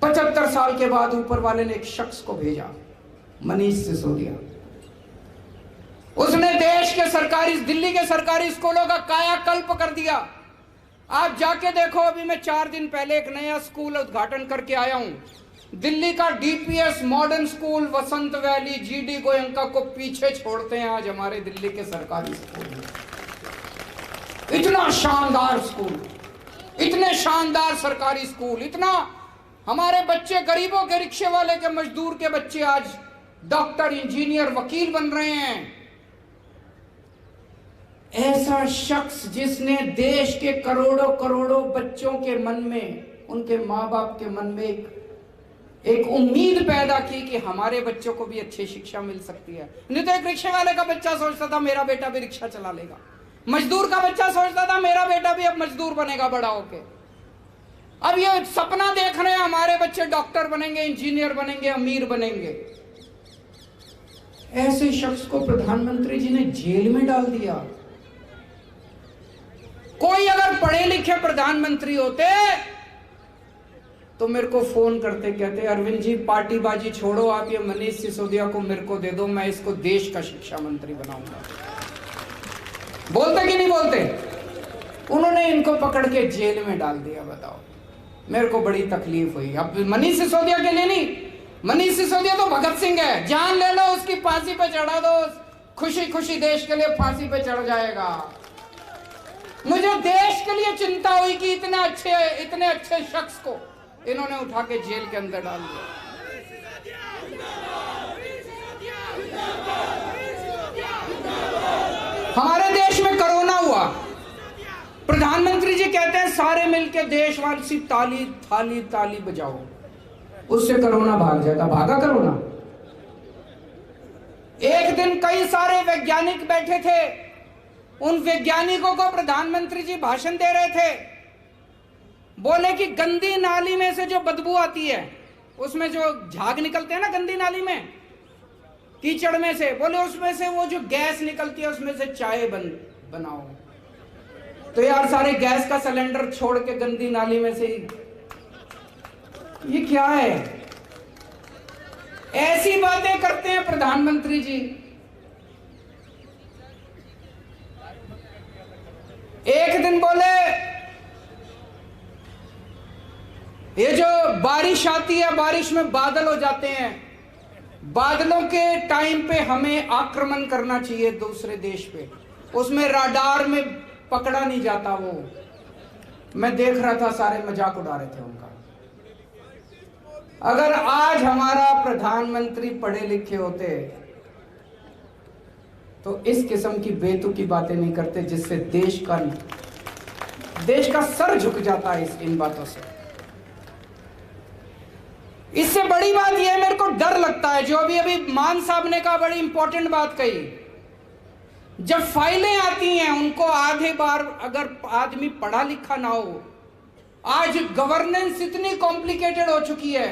75 साल के बाद ऊपर वाले ने एक शख्स को भेजा, मनीष सिसोदिया। उसने देश के सरकारी, दिल्ली के सरकारी स्कूलों का कायाकल्प कर दिया। आप जाके देखो, अभी मैं 4 दिन पहले एक नया स्कूल उद्घाटन करके आया हूं। दिल्ली का डीपीएस मॉडर्न स्कूल वसंत वैली, जीडी गोयंका को पीछे छोड़ते हैं आज हमारे दिल्ली के सरकारी स्कूल। इतना शानदार स्कूल, इतने शानदार सरकारी स्कूल, इतना हमारे बच्चे, गरीबों के, रिक्शे वाले के, मजदूर के बच्चे आज डॉक्टर, इंजीनियर, वकील बन रहे हैं। ऐसा शख्स जिसने देश के करोड़ों करोड़ों बच्चों के मन में, उनके माँ बाप के मन में एक उम्मीद पैदा की कि हमारे बच्चों को भी अच्छी शिक्षा मिल सकती है। नहीं तो एक रिक्शे वाले का बच्चा सोचता था मेरा बेटा भी रिक्शा चला लेगा, मजदूर का बच्चा सोचता था मेरा बेटा भी अब मजदूर बनेगा बड़ा होके। अब ये सपना देख रहे हैं हमारे बच्चे डॉक्टर बनेंगे, इंजीनियर बनेंगे, अमीर बनेंगे। ऐसे शख्स को प्रधानमंत्री जी ने जेल में डाल दिया। कोई अगर पढ़े लिखे प्रधानमंत्री होते तो मेरे को फोन करते, कहते अरविंद जी पार्टीबाजी छोड़ो, आप ये मनीष सिसोदिया को मेरे को दे दो, मैं इसको देश का शिक्षा मंत्री बनाऊंगा। बोलते कि नहीं बोलते? उन्होंने इनको पकड़ के जेल में डाल दिया। बताओ, मेरे को बड़ी तकलीफ हुई। अब मनीष सिसोदिया के लिए नहीं, मनीष सिसोदिया तो भगत सिंह है, जान ले लो उसकी फांसी पे चढ़ा दो, खुशी खुशी देश के लिए फांसी पे चढ़ जाएगा। मुझे देश के लिए चिंता हुई कि इतने अच्छे शख्स को इन्होंने उठा के जेल के अंदर डाल दिया। हमारे देश में कोरोना हुआ, प्रधानमंत्री जी कहते हैं सारे मिलके देशवासी ताली थाली ताली बजाओ, उससे कोरोना भाग जाएगा। भागा कोरोना? एक दिन कई सारे वैज्ञानिक बैठे थे, उन वैज्ञानिकों को प्रधानमंत्री जी भाषण दे रहे थे। बोले कि गंदी नाली में से जो बदबू आती है, उसमें जो झाग निकलते हैं ना गंदी नाली में, कीचड़ में से, बोले उसमें से वो जो गैस निकलती है उसमें से चाय बनाओ। तो यार सारे गैस का सिलेंडर छोड़ के गंदी नाली में से, ये क्या है? ऐसी बातें करते हैं प्रधानमंत्री जी। एक दिन बोले ये जो बारिश आती है, बारिश में बादल हो जाते हैं, बादलों के टाइम पे हमें आक्रमण करना चाहिए दूसरे देश पे, उसमें राडार में पकड़ा नहीं जाता। वो मैं देख रहा था, सारे मजाक उड़ा रहे थे उनका। अगर आज हमारा प्रधानमंत्री पढ़े लिखे होते तो इस किस्म की बेतुकी बातें नहीं करते जिससे देश का सर झुक जाता है इन बातों से। इससे बड़ी बात यह मेरे को डर लगता है, जो अभी मान साहब ने कहा, बड़ी इंपॉर्टेंट बात कही। जब फाइलें आती हैं उनको आधे बार अगर आदमी पढ़ा लिखा ना हो, आज गवर्नेंस इतनी कॉम्प्लिकेटेड हो चुकी है,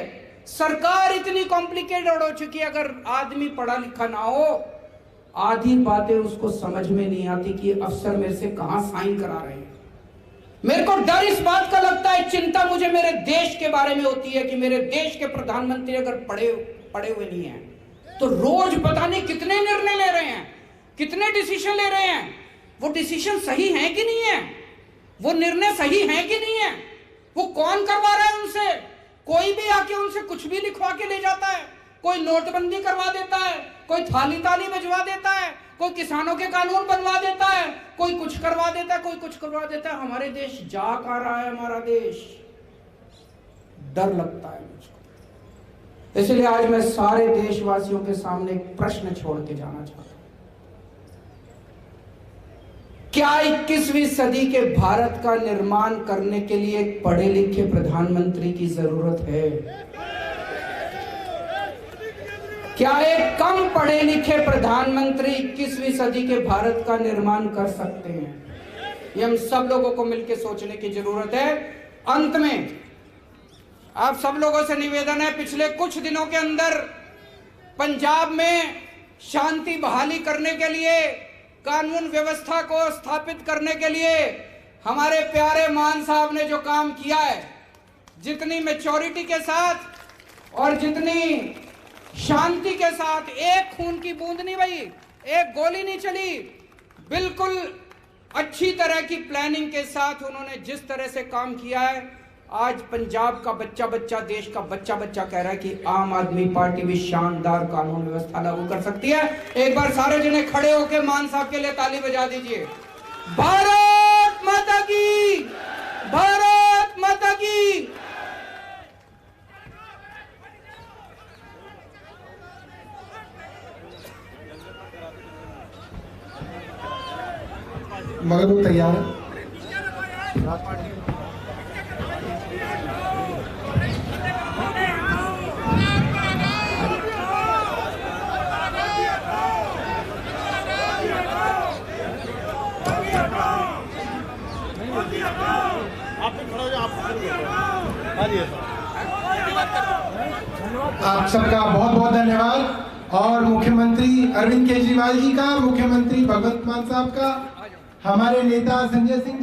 सरकार इतनी कॉम्प्लिकेटेड हो चुकी है, अगर आदमी पढ़ा लिखा ना हो, आधी बातें उसको समझ में नहीं आती कि अफसर मेरे से कहां साइन करा रहे हैं। मेरे को डर इस बात का लगता है, चिंता मुझे मेरे देश के बारे में होती है कि मेरे देश के प्रधानमंत्री अगर पढ़े हुए नहीं हैं तो रोज पता नहीं कितने निर्णय ले रहे हैं, कितने डिसीजन ले रहे हैं। वो डिसीजन सही है कि नहीं है, वो निर्णय सही है कि नहीं है, वो कौन करवा रहा है उनसे? कोई भी आके उनसे कुछ भी लिखवा के ले जाता है, कोई नोटबंदी करवा देता है, कोई थाली ताली बजवा देता है, कोई किसानों के कानून बनवा देता है, कोई कुछ करवा देता है, कोई कुछ करवा देता है। हमारे देश जा कहां रहा है? हमारा देश, डर लगता है मुझको। इसलिए आज मैं सारे देशवासियों के सामने एक प्रश्न छोड़ के जाना चाहता हूं। क्या 21वीं सदी के भारत का निर्माण करने के लिए एक पढ़े लिखे प्रधानमंत्री की जरूरत है? क्या एक कम पढ़े लिखे प्रधानमंत्री 21वीं सदी के भारत का निर्माण कर सकते हैं? ये हम सब लोगों को मिलकर सोचने की जरूरत है। अंत में आप सब लोगों से निवेदन है, पिछले कुछ दिनों के अंदर पंजाब में शांति बहाली करने के लिए, कानून व्यवस्था को स्थापित करने के लिए हमारे प्यारे मान साहब ने जो काम किया है, जितनी मैच्योरिटी के साथ और जितनी शांति के साथ, एक खून की बूंद नहीं बही, एक गोली नहीं चली, बिल्कुल अच्छी तरह की प्लानिंग के साथ उन्होंने जिस तरह से काम किया है, आज पंजाब का बच्चा बच्चा, देश का बच्चा बच्चा कह रहा है कि आम आदमी पार्टी भी शानदार कानून व्यवस्था लागू कर सकती है। एक बार सारे जने खड़े होकर मान साहब के लिए ताली बजा दीजिए। भारत माता की, भारत माता की। मगर वो तैयार है। आप सबका बहुत बहुत धन्यवाद और मुख्यमंत्री अरविंद केजरीवाल जी का, मुख्यमंत्री भगवंत मान साहब का, हमारे नेता संजय सिंह